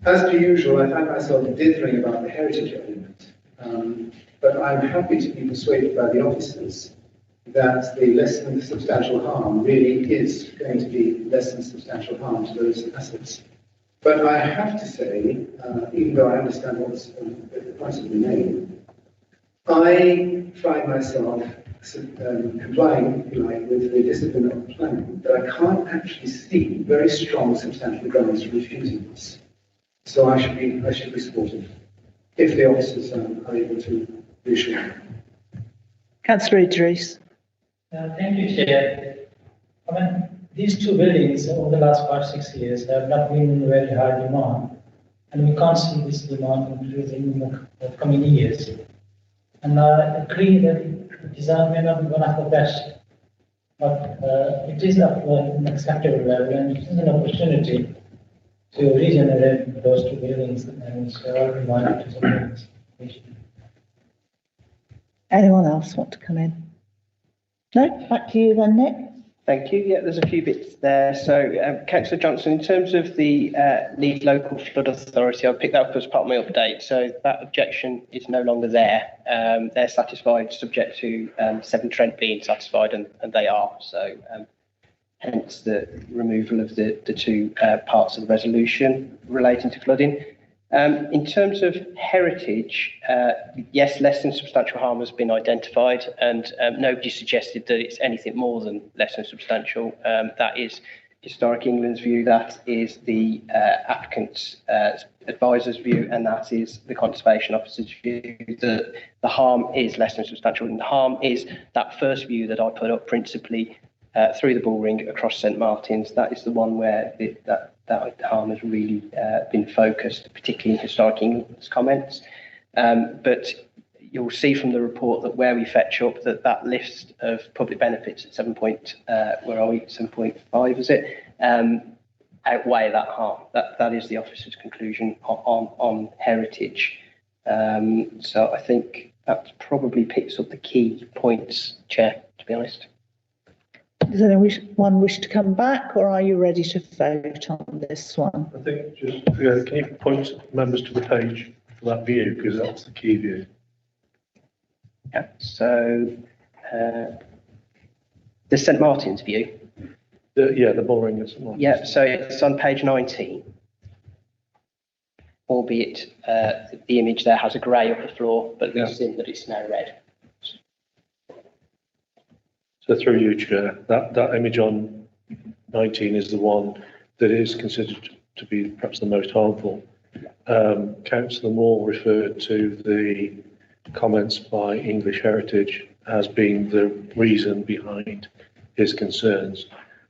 As per usual, I find myself dithering about the heritage element, but I'm happy to be persuaded by the officers that the less than substantial harm really is going to be less than substantial harm to those assets. But I have to say, even though I understand what's the points that we made, I find myself complying, if you like, with the discipline of planning, that I can't actually see very strong substantial grounds for refusing this. So I should be supportive if the officers are able to reassure. Councillor Idris. Thank you, Chair. I mean, these two buildings over the last 5-6 years have not been in very high demand, and we can't see this demand increasing in the coming years. And I agree that the design may not be one of the best, but it is at an acceptable level, and it is an opportunity to regenerate those two buildings, and so I remind to support this. Anyone else want to come in? No? Back to you then, Nick. Thank you. Yeah, there's a few bits there. So, Councillor Johnson, in terms of the lead local flood authority, I'll pick that up as part of my update. So that objection is no longer there. They're satisfied, subject to 7 Trent being satisfied, and they are. So hence the removal of the two parts of the resolution relating to flooding. In terms of heritage, yes, less than substantial harm has been identified, and nobody suggested that it's anything more than less than substantial. That is Historic England's view, that is the applicant's advisor's view, and that is the Conservation Officer's view, that the harm is less than substantial. And the harm is that first view that I put up, principally through the bull ring across St Martin's. That is the one where that harm has really been focused, particularly in Historic England's comments. But you'll see from the report that where we fetch up that list of public benefits at 7.5, is it? Outweigh that harm. That is the officer's conclusion on heritage. So I think that probably picks up the key points, Chair, to be honest. Does anyone wish to come back, or are you ready to vote on this one? I think just, can you point members to the page for that view, because that's the key view. Yeah, so the St Martin's view. The bull ring is. Yeah, so it's on page 19. Albeit the image there has a grey upper floor, but we've seen that it's now red. So through you, Chair, that image on 19 is the one that is considered to be perhaps the most harmful. Councillor Moore referred to the comments by English Heritage as being the reason behind his concerns.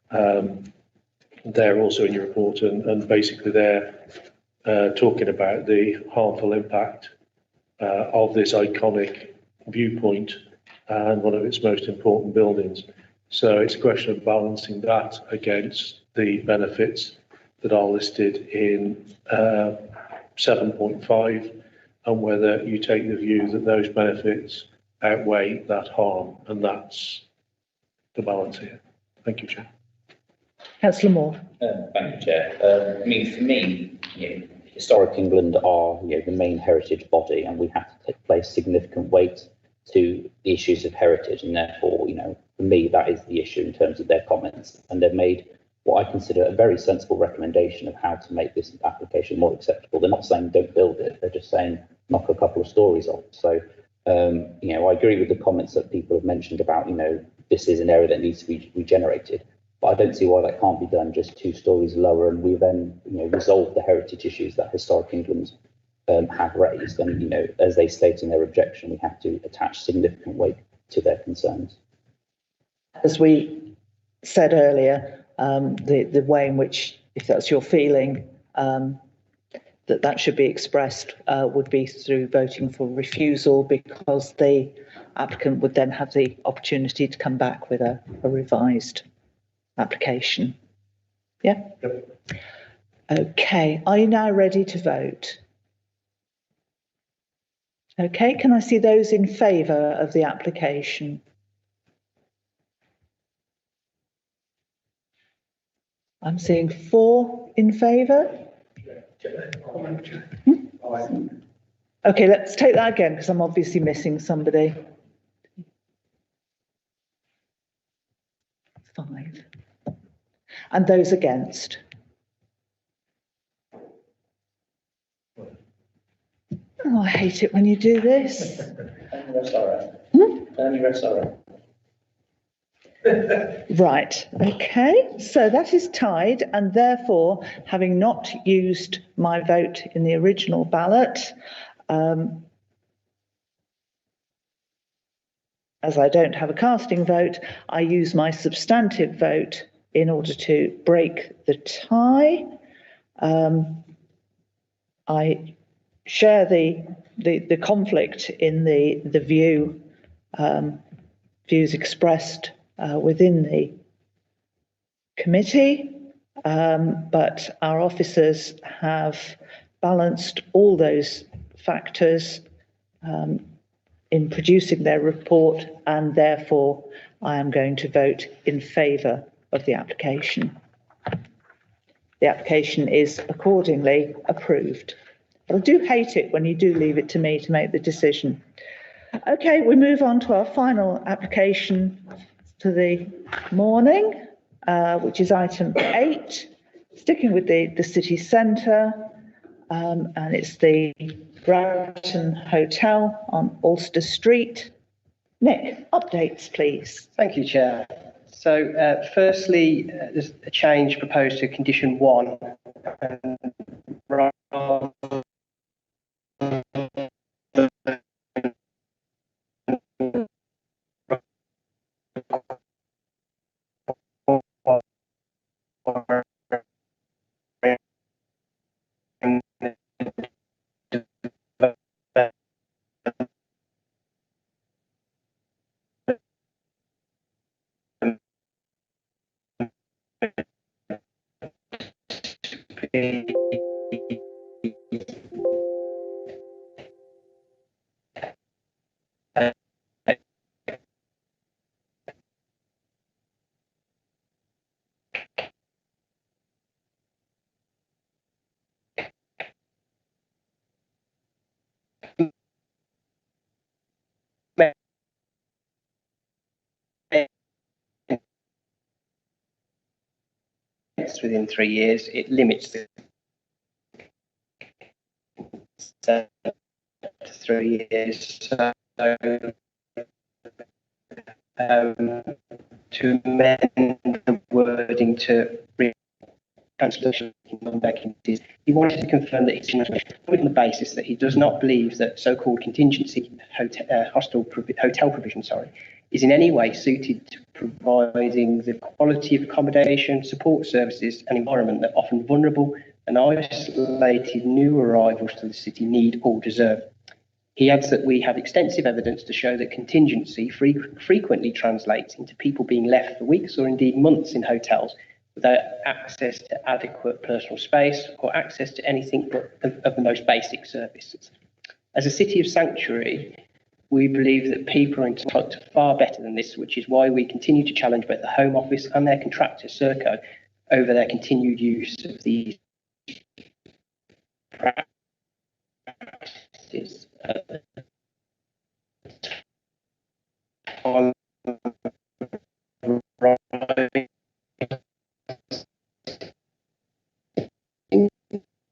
They're also in your report, and basically they're talking about the harmful impact of this iconic viewpoint and one of its most important buildings. So it's a question of balancing that against the benefits that are listed in 7.5, and whether you take the view that those benefits outweigh that harm, and that's the balance here. Thank you, Chair. Councillor Moore. Thank you, Chair. I mean, for me, Historic England are the main heritage body, and we have to place significant weight to the issues of heritage, and therefore, for me, that is the issue in terms of their comments. And they've made what I consider a very sensible recommendation of how to make this application more acceptable. They're not saying don't build it, they're just saying knock a couple of stories off. So, I agree with the comments that people have mentioned about, this is an area that needs to be regenerated. But I don't see why that can't be done just 2 stories lower, and we then, resolve the heritage issues that Historic England have raised. And, as they state in their objection, we have to attach significant weight to their concerns. As we said earlier, the way in which, if that's your feeling, that should be expressed would be through voting for refusal, because the applicant would then have the opportunity to come back with a revised application. Yeah? Yep. Okay, are you now ready to vote? Okay, can I see those in favour of the application? I'm seeing 4 in favour. Okay, let's take that again, because I'm obviously missing somebody. 5. And those against? Oh, I hate it when you do this. Right, okay, so that is tied, and therefore, having not used my vote in the original ballot, as I don't have a casting vote, I use my substantive vote in order to break the tie. I share the conflict in the views expressed within the committee, but our officers have balanced all those factors in producing their report, and therefore I am going to vote in favour of the application. The application is accordingly approved. But I do hate it when you do leave it to me to make the decision. Okay, we move on to our final application for the morning, which is item 8, sticking with the city centre, and it's the Broughton Hotel on Ulster Street. Nick, updates, please. Thank you, Chair. So, firstly, there's a change proposed to condition 1. Within 3 years, it limits the to 3 years. So, to amend the wording to cancellation on vacancies, he wanted to confirm that it's on the basis that he does not believe that so-called contingency hotel provision, is in any way suited to providing the quality of accommodation, support services and environment that often vulnerable and isolated new arrivals to the city need or deserve. He adds that we have extensive evidence to show that contingency frequently translates into people being left for weeks or indeed months in hotels without access to adequate personal space or access to anything but of the most basic services. As a city of sanctuary, we believe that people are entitled to far better than this, which is why we continue to challenge both the Home Office and their contractor, Serco, over their continued use of these practices.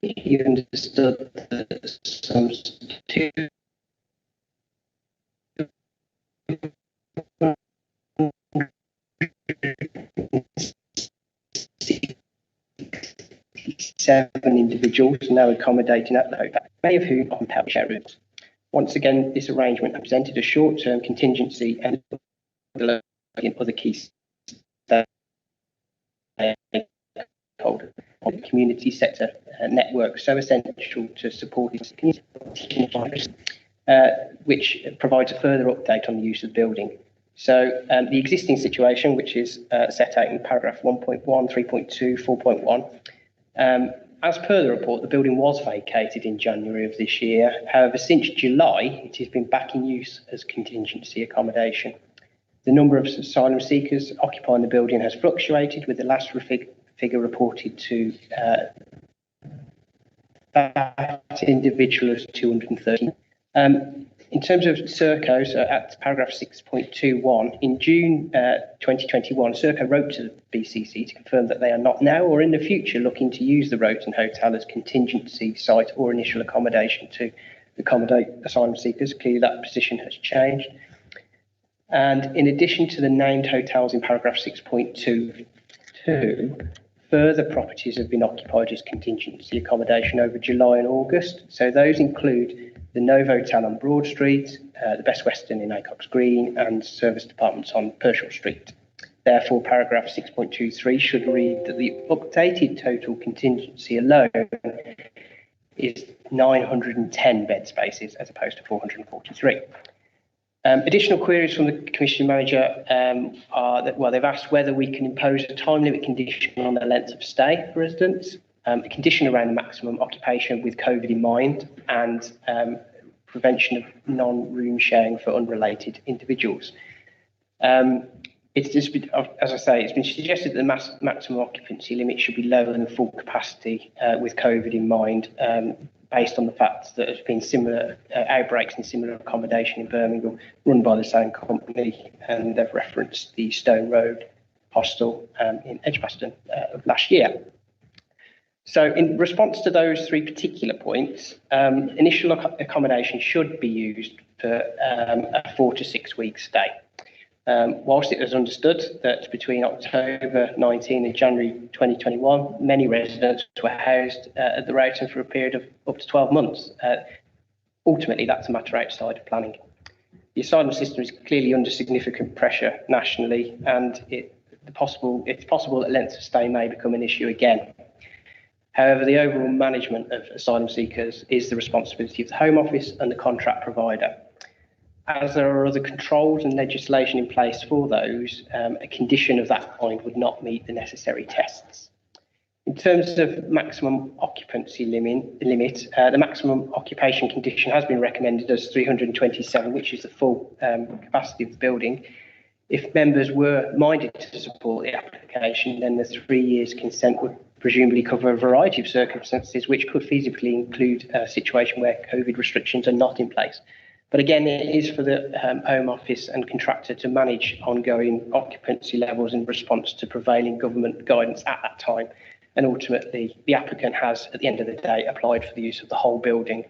He understood that some two seven individuals now accommodating at the hotel, many of whom are on share rooms. Once again, this arrangement represented a short-term contingency and in other key stakeholders of the community sector network so essential to supporting community, which provides a further update on the use of the building. So the existing situation, which is set out in paragraph 1.1, 3.2, 4.1, as per the report, the building was vacated in January of this year. However, since July, it has been back in use as contingency accommodation. The number of asylum seekers occupying the building has fluctuated, with the last figure reported to that individual as 230. In terms of Serco, so at paragraph 6.21, in June 2021, Serco wrote to the BCC to confirm that they are not now or in the future looking to use the Roton Hotel as contingency site or initial accommodation to accommodate asylum seekers. Clearly that position has changed. And in addition to the named hotels in paragraph 6.22, further properties have been occupied as contingency accommodation over July and August. So those include the Novo Hotel on Broad Street, the Best Western in Acox Green, and service departments on Pershall Street. Therefore, paragraph 6.23 should read that the updated total contingency alone is 910 bed spaces as opposed to 443. Additional queries from the Commission Manager are that, well, they've asked whether we can impose a time limit condition on the length of stay for residents, a condition around the maximum occupation with COVID in mind, and prevention of non-room sharing for unrelated individuals. It's just been, as I say, it's been suggested that the maximum occupancy limit should be lower than full capacity with COVID in mind, based on the fact that there's been similar outbreaks in similar accommodation in Birmingham run by the same company, and they've referenced the Stone Road hostel in Edgbaston of last year. So in response to those three particular points, initial accommodation should be used for a 4 to 6 week stay. Whilst it was understood that between October 19 and January 2021, many residents were housed at the Roton for a period of up to 12 months. Ultimately, that's a matter outside of planning. The asylum system is clearly under significant pressure nationally, and it's possible that length of stay may become an issue again. However, the overall management of asylum seekers is the responsibility of the Home Office and the contract provider. As there are other controls and legislation in place for those, a condition of that kind would not meet the necessary tests. In terms of maximum occupancy limit, the maximum occupation condition has been recommended as 327, which is the full capacity of the building. If members were minded to support the application, then the 3 years consent would presumably cover a variety of circumstances, which could feasibly include a situation where COVID restrictions are not in place. But again, it is for the Home Office and contractor to manage ongoing occupancy levels in response to prevailing government guidance at that time. And ultimately, the applicant has, at the end of the day, applied for the use of the whole building.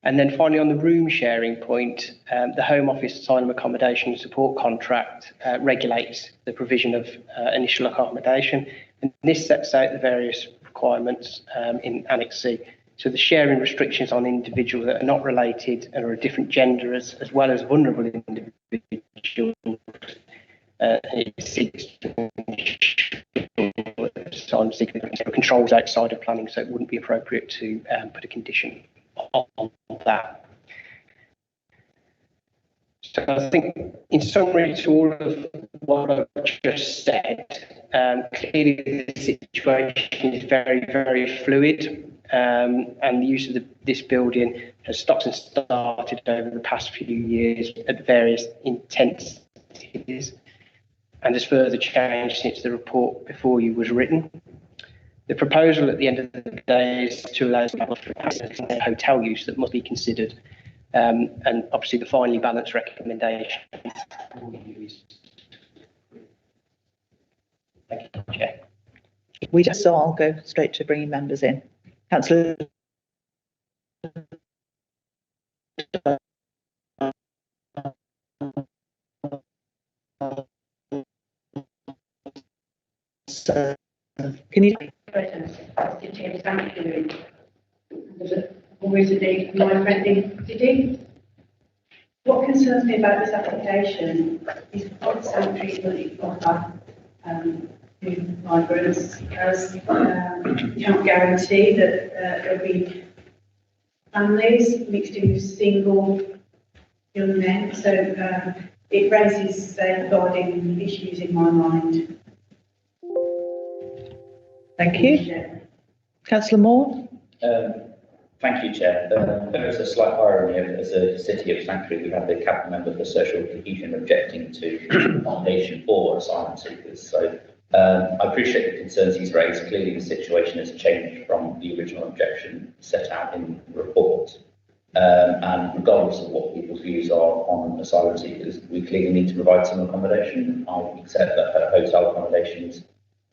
And then finally, on the room sharing point, the Home Office Asylum Accommodation Support Contract regulates the provision of initial accommodation. And this sets out the various requirements in Annex C. So the sharing restrictions on individuals that are not related and are a different gender, as well as vulnerable individuals, controls outside of planning, so it wouldn't be appropriate to put a condition on that. So I think, in summary to all of what I've just said, clearly the situation is very, very fluid, and the use of this building has stopped and started over the past few years at various intensities, and has further changed since the report before you was written. The proposal at the end of the day is to allow hotel use that must be considered. And obviously the finely balanced recommendation. Thank you, Chair. So I'll go straight to bringing members in. Councillor. Can you? Always a day, my friendly city. What concerns me about this application is what sanctuaries will it offer to migrants, as you can't guarantee that there'll be families mixed in with single young men. So it raises safeguarding issues in my mind. Thank you. Councillor Moore. Thank you, Chair. There is a slight irony as a city of sanctuary. We have the cabinet member for social cohesion objecting to accommodation for asylum seekers. So I appreciate the concerns he's raised. Clearly, the situation has changed from the original objection set out in the report. And regardless of what people's views are on asylum seekers, we clearly need to provide some accommodation. I accept that hotel accommodations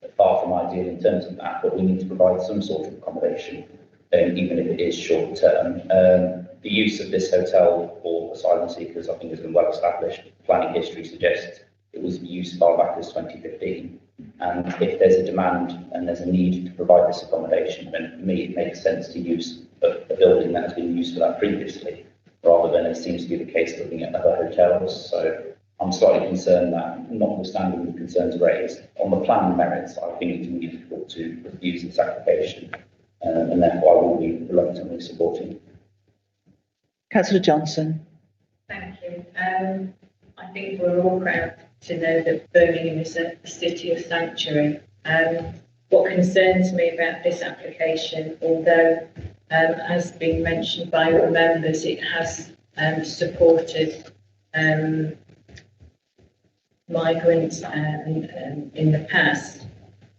are far from ideal in terms of that, but we need to provide some sort of accommodation, even if it is short term. The use of this hotel for asylum seekers, I think, has been well established. Planning history suggests it was used far back as 2015. And if there's a demand and there's a need to provide this accommodation, then for me it makes sense to use a building that has been used for that previously, rather than it seems to be the case looking at other hotels. So I'm slightly concerned that, notwithstanding the concerns raised, on the plan merits, I think it's really difficult to refuse this application, and therefore I will be reluctantly supporting it. Councillor Johnson. Thank you. I think we're all proud to know that Birmingham is a city of sanctuary. What concerns me about this application, although has been mentioned by other members, it has supported migrants in the past.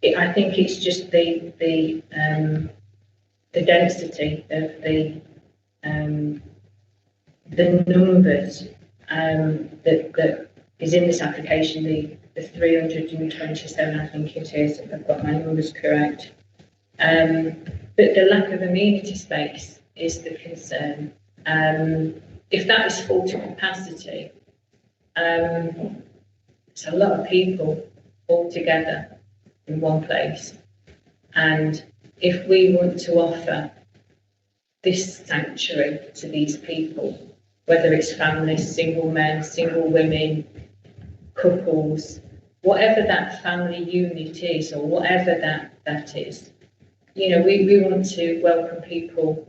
I think it's just the density of the numbers that is in this application, the 327, I think it is, if I've got my numbers correct. But the lack of amenity space is the concern. If that is full to capacity, it's a lot of people all together in one place. And if we want to offer this sanctuary to these people, whether it's families, single men, single women, couples, whatever that family unit is, or whatever that is, you know, we want to welcome people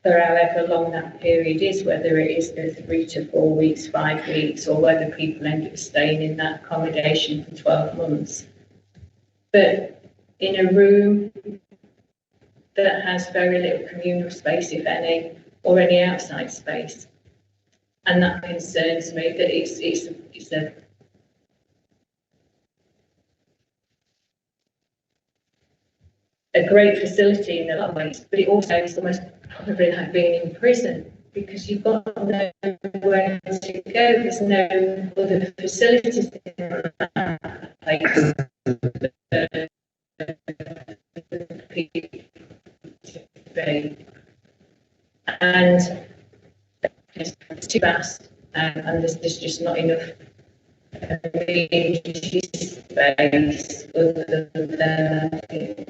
for however long that period is, whether it is the 3 to 4 weeks, 5 weeks, or whether people end up staying in that accommodation for 12 months. But in a room that has very little communal space, if any, or any outside space, and that concerns me, that it's a great facility in a lot of ways, but it also is almost probably like being in prison, because you've got nowhere to go. There's no other facilities in that place. And it's too vast, and there's just not enough space other than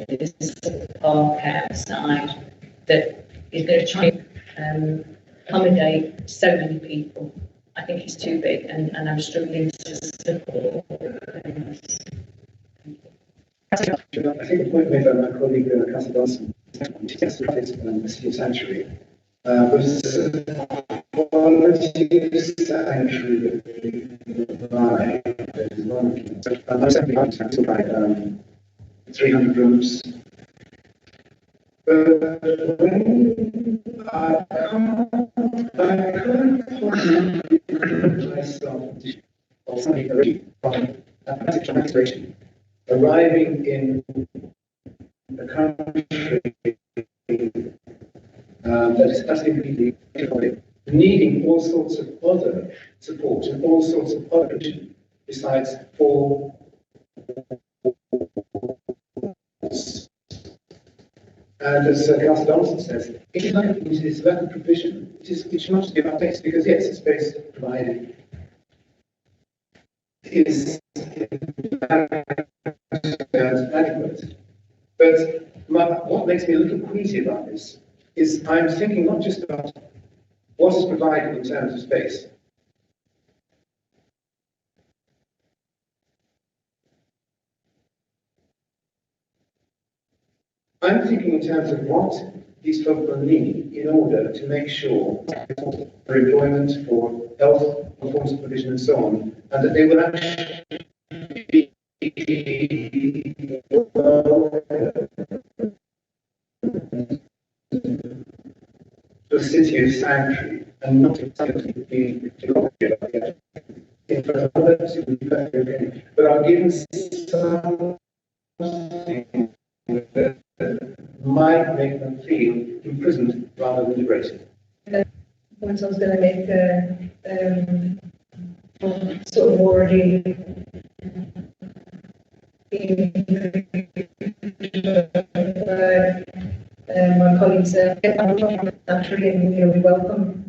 there's a park outside that is going to try and accommodate so many people. I think it's too big, and I'm struggling to support this. I think the point made by my colleague Councillor Johnson, yes, the city of sanctuary, was quality sanctuary that is one. I'm 75% by 300 rooms. But when I can't possibly myself or something already from a translation arriving in a country that is absolutely needing all sorts of other support and all sorts of other provision besides for and as Councillor Johnson says, it is like this lack provision. It should not just be about text, because yes, the space provided is adequate. But what makes me a little queasy about this is I'm thinking not just about what is provided in terms of space. I'm thinking in terms of what these folk will need in order to make sure for employment, for health, for forms of provision and so on, and that they will actually be the city of sanctuary and not be in front of others, but are given something that might make them feel imprisoned rather than liberated. points I was going to make, sort of already my colleagues naturally, and we welcome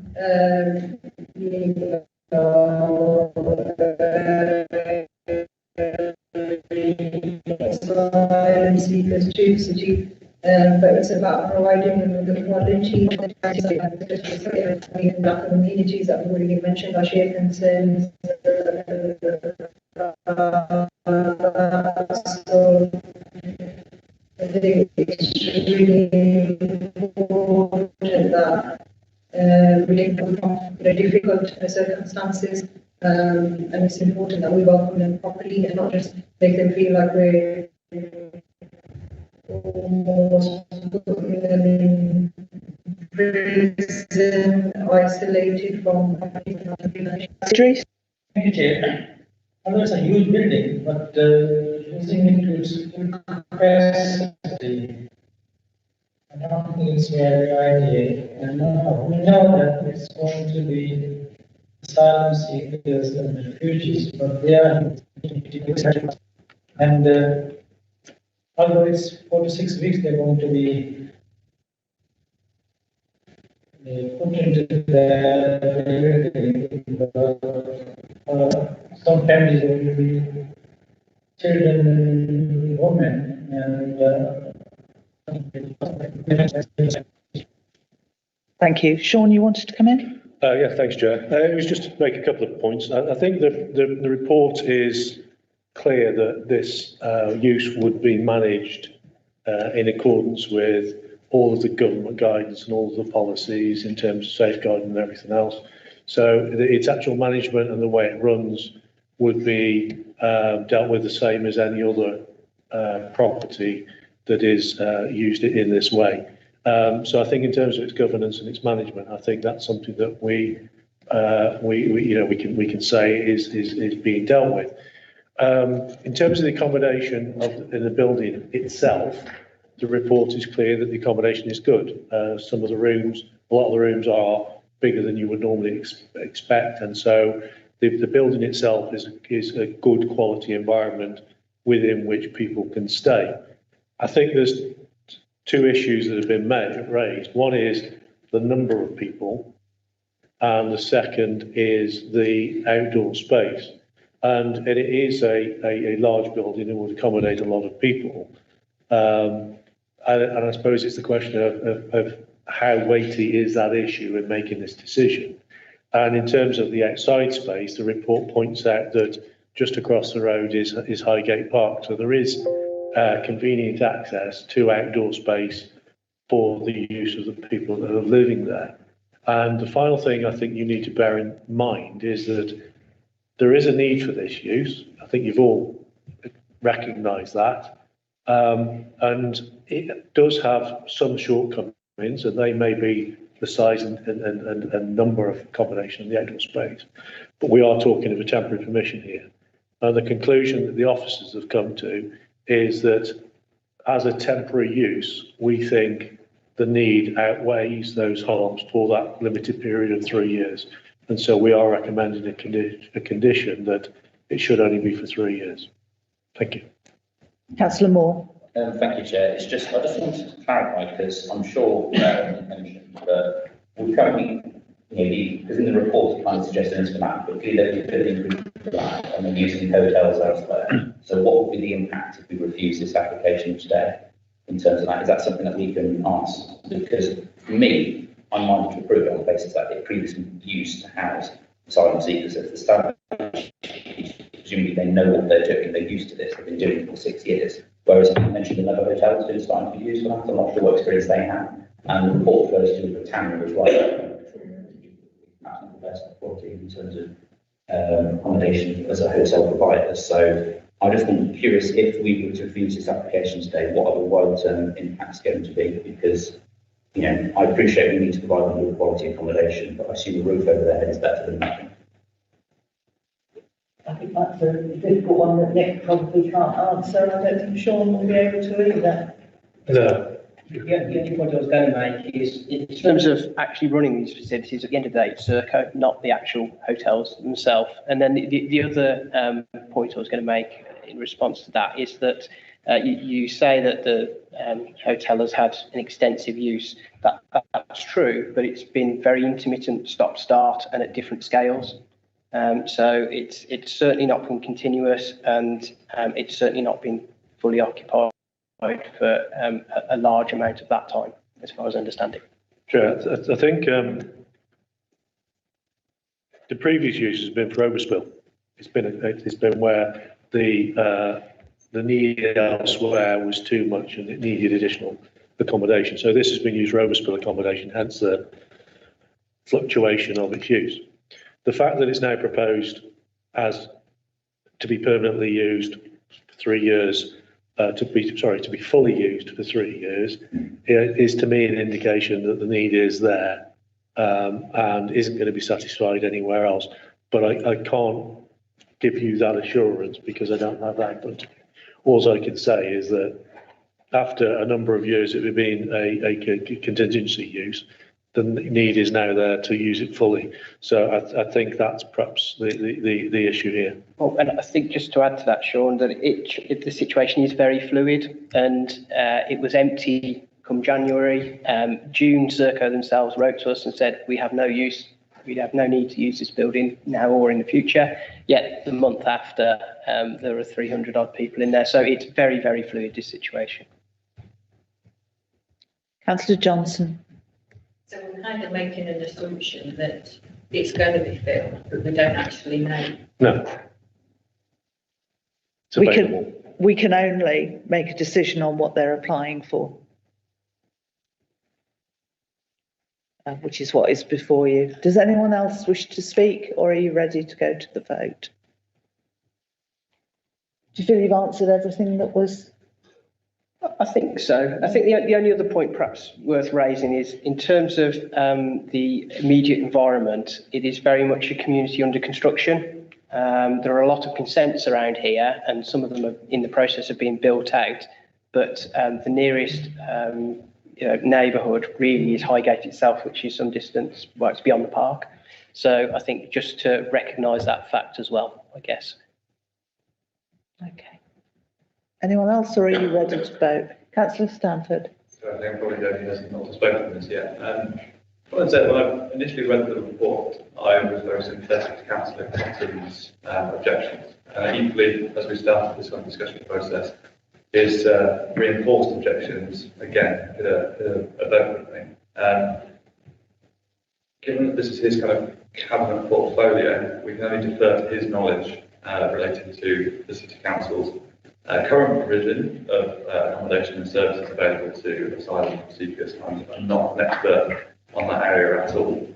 asylum seekers to the city, but it's about providing them with the quality and the communities that we already mentioned, our shared concerns. So I think it's really important that we come from difficult circumstances, and it's important that we welcome them properly and not just make them feel like we're almost in prison, isolated from. Thank you, Chair. Although it's a huge building, but using it to its full capacity, I don't think it's very ideal. And we know that it's going to be asylum seekers and refugees, but they are and although it's 4 to 6 weeks, they're going to be put into the some families will be children and women, and Thank you. Sean, you wanted to come in? Yeah, thanks, Chair. It was just to make a couple of points. I think the report is clear that this use would be managed in accordance with all of the government guidance and all of the policies in terms of safeguarding and everything else. So its actual management and the way it runs would be dealt with the same as any other property that is used in this way. So I think in terms of its governance and its management, I think that's something that we can say is being dealt with. In terms of the accommodation in the building itself, the report is clear that the accommodation is good. Some of the rooms, a lot of the rooms are bigger than you would normally expect, and so the building itself is a good quality environment within which people can stay. I think there's two issues that have been raised. One is the number of people, and the second is the outdoor space. And it is a large building and would accommodate a lot of people. And I suppose it's the question of how weighty is that issue in making this decision. And in terms of the outside space, the report points out that just across the road is Highgate Park. So there is convenient access to outdoor space for the use of the people that are living there. And the final thing I think you need to bear in mind is that there is a need for this use. I think you've all recognised that. And it does have some shortcomings, and they may be the size and number of accommodation in the outdoor space. But we are talking of a temporary permission here. And the conclusion that the officers have come to is that as a temporary use, we think the need outweighs those harms for that limited period of 3 years. And so we are recommending a condition that it should only be for 3 years. Thank you. Councillor Moore. Thank you, Chair. I just wanted to clarify, because I'm sure you mentioned that we currently, because in the report it kind of suggests an schematic, but clearly they're including that and then using hotels elsewhere. So what would be the impact if we refuse this application today in terms of that? Is that something that we can ask? Because for me, I'm minded to approve it on the basis that it previously used to house asylum seekers as the standard. Presumably they know what they're doing, they're used to this, they've been doing it for 6 years. Whereas you mentioned another hotel has been starting to use for that, I'm not sure what experience they have. And the report goes to Britannia as well. That's not the best quality in terms of accommodation as a hotel provider. So I just am curious, if we were to refuse this application today, what are the wide-term impacts going to be? Because I appreciate we need to provide them with quality accommodation, but I assume a roof over their head is better than nothing. I think that's a difficult one that Nick probably can't answer. I don't think Sean will be able to either. No. The only point I was going to make is in terms of actually running these facilities, at the end of the day, it's Serco, not the actual hotels themselves. And then the other point I was going to make in response to that is that you say that the hotel has had an extensive use. That's true, but it's been very intermittent, stop-start, and at different scales. So it's certainly not been continuous, and it's certainly not been fully occupied for a large amount of that time, as far as I understand it. Sure. I think the previous use has been for overspill. It's been where the need elsewhere was too much and it needed additional accommodation. So this has been used for overspill accommodation, hence the fluctuation of its use. The fact that it's now proposed as to be permanently used for 3 years, to be fully used for 3 years, is to me an indication that the need is there and isn't going to be satisfied anywhere else. But I can't give you that assurance because I don't have that. But all I can say is that after a number of years it had been a contingency use, the need is now there to use it fully. So I think that's perhaps the issue here. Well, and I think just to add to that, Sean, that the situation is very fluid, and it was empty come January. June, Serco themselves wrote to us and said, we have no need to use this building now or in the future. Yet the month after, there are 300 odd people in there. So it's very, very fluid, this situation. Councillor Johnson. So we're kind of making an assumption that it's going to be filled, but we don't actually know. No. We can only make a decision on what they're applying for, which is what is before you. Does anyone else wish to speak, or are you ready to go to the vote? Do you feel you've answered everything that was? I think so. I think the only other point perhaps worth raising is in terms of the immediate environment, it is very much a community under construction. There are a lot of consents around here, and some of them are in the process of being built out, but the nearest neighbourhood really is Highgate itself, which is some distance, well, it's beyond the park. So I think just to recognise that fact as well, I guess. Okay. Anyone else, or are you ready to vote? Councillor Stanford. So I think probably Debbie has not spoken on this yet. When I initially read the report, I was very sympathetic to Councillor Cotton's objections. Equally, as we started this discussion process, his reinforced objections, again, hit a vote with me. Given that this is his kind of cabinet portfolio, we can only defer to his knowledge relating to the City Council's current provision of accommodation and services available to asylum seekers. I'm not an expert on that area at all.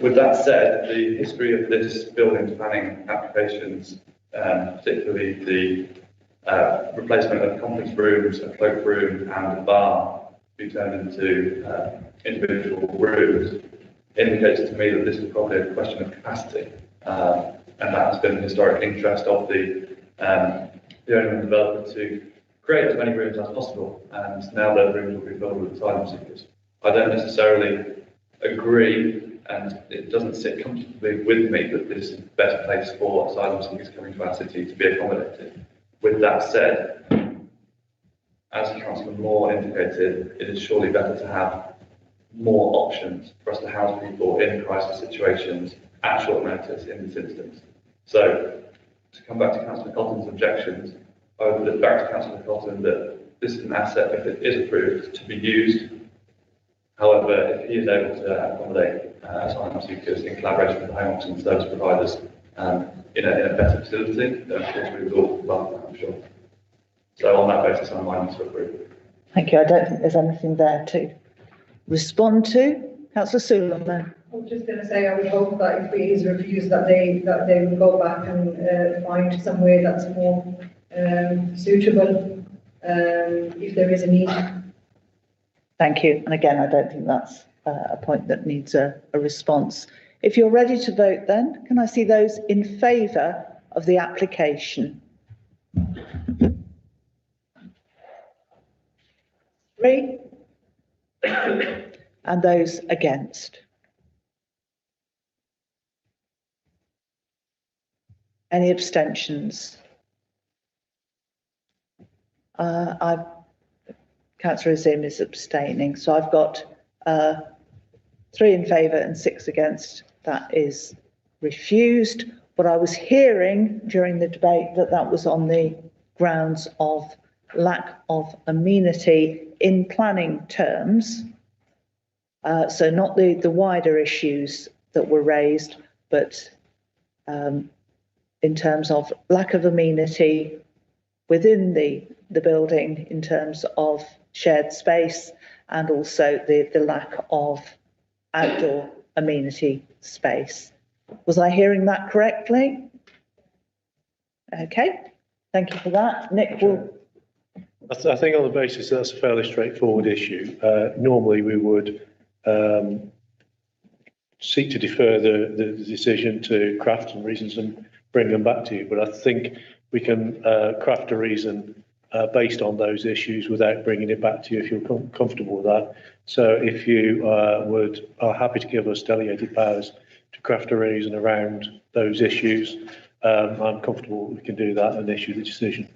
With that said, the history of this building planning applications, particularly the replacement of conference rooms, a cloakroom and a bar be turned into individual rooms, indicates to me that this is probably a question of capacity. And that has been the historic interest of the owner and developer to create as many rooms as possible, and now those rooms will be filled with asylum seekers. I don't necessarily agree, and it doesn't sit comfortably with me that this is the best place for asylum seekers coming to our city to be accommodated. With that said, as Councillor Moore indicated, it is surely better to have more options for us to house people in crisis situations at short notice in this instance. So, to come back to Councillor Cotton's objections, I would look back to Councillor Cotton that this is an asset, if it is approved, to be used. However, if he is able to accommodate asylum seekers in collaboration with the Home Office and service providers in a better facility, then of course we would all love that, I'm sure. So on that basis, I'm minded to approve. Thank you. I don't think there's anything there to respond to. Councillor Suleiman. I was just going to say, I would hope that if it is refused, that they will go back and find somewhere that's more suitable if there is a need. Thank you. And again, I don't think that's a point that needs a response. If you're ready to vote then, can I see those in favour of the application? agree? And those against? Any abstentions? Councillor Azim is abstaining, so I've got 3 in favour and 6 against. That is refused. But I was hearing during the debate that was on the grounds of lack of amenity in planning terms. So not the wider issues that were raised, but in terms of lack of amenity within the building in terms of shared space, and also the lack of outdoor amenity space. Was I hearing that correctly? Okay, thank you for that. Nick will... I think on the basis that's a fairly straightforward issue. Normally we would seek to defer the decision to craft some reasons and bring them back to you, but I think we can craft a reason based on those issues without bringing it back to you if you're comfortable with that. So if you are happy to give us delegated powers to craft a reason around those issues, I'm comfortable we can do that and issue the decision.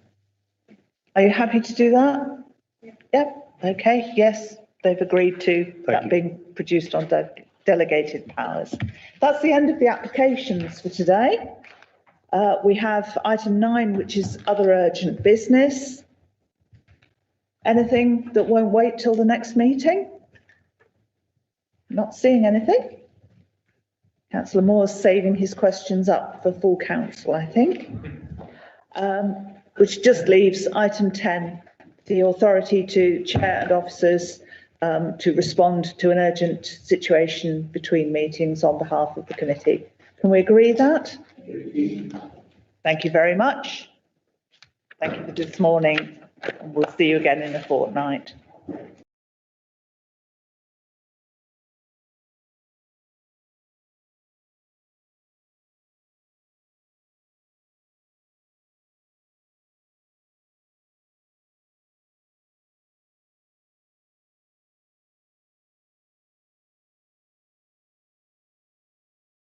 Are you happy to do that? Yep. Okay. Yes, they've agreed to that being produced on delegated powers. That's the end of the applications for today. We have item 9, which is other urgent business. Anything that won't wait till the next meeting? Not seeing anything. Councillor Moore's saving his questions up for full council, I think. Which just leaves item 10, the authority to chair and officers to respond to an urgent situation between meetings on behalf of the committee. Can we agree that? Thank you very much. Thank you for this morning. We'll see you again in a fortnight.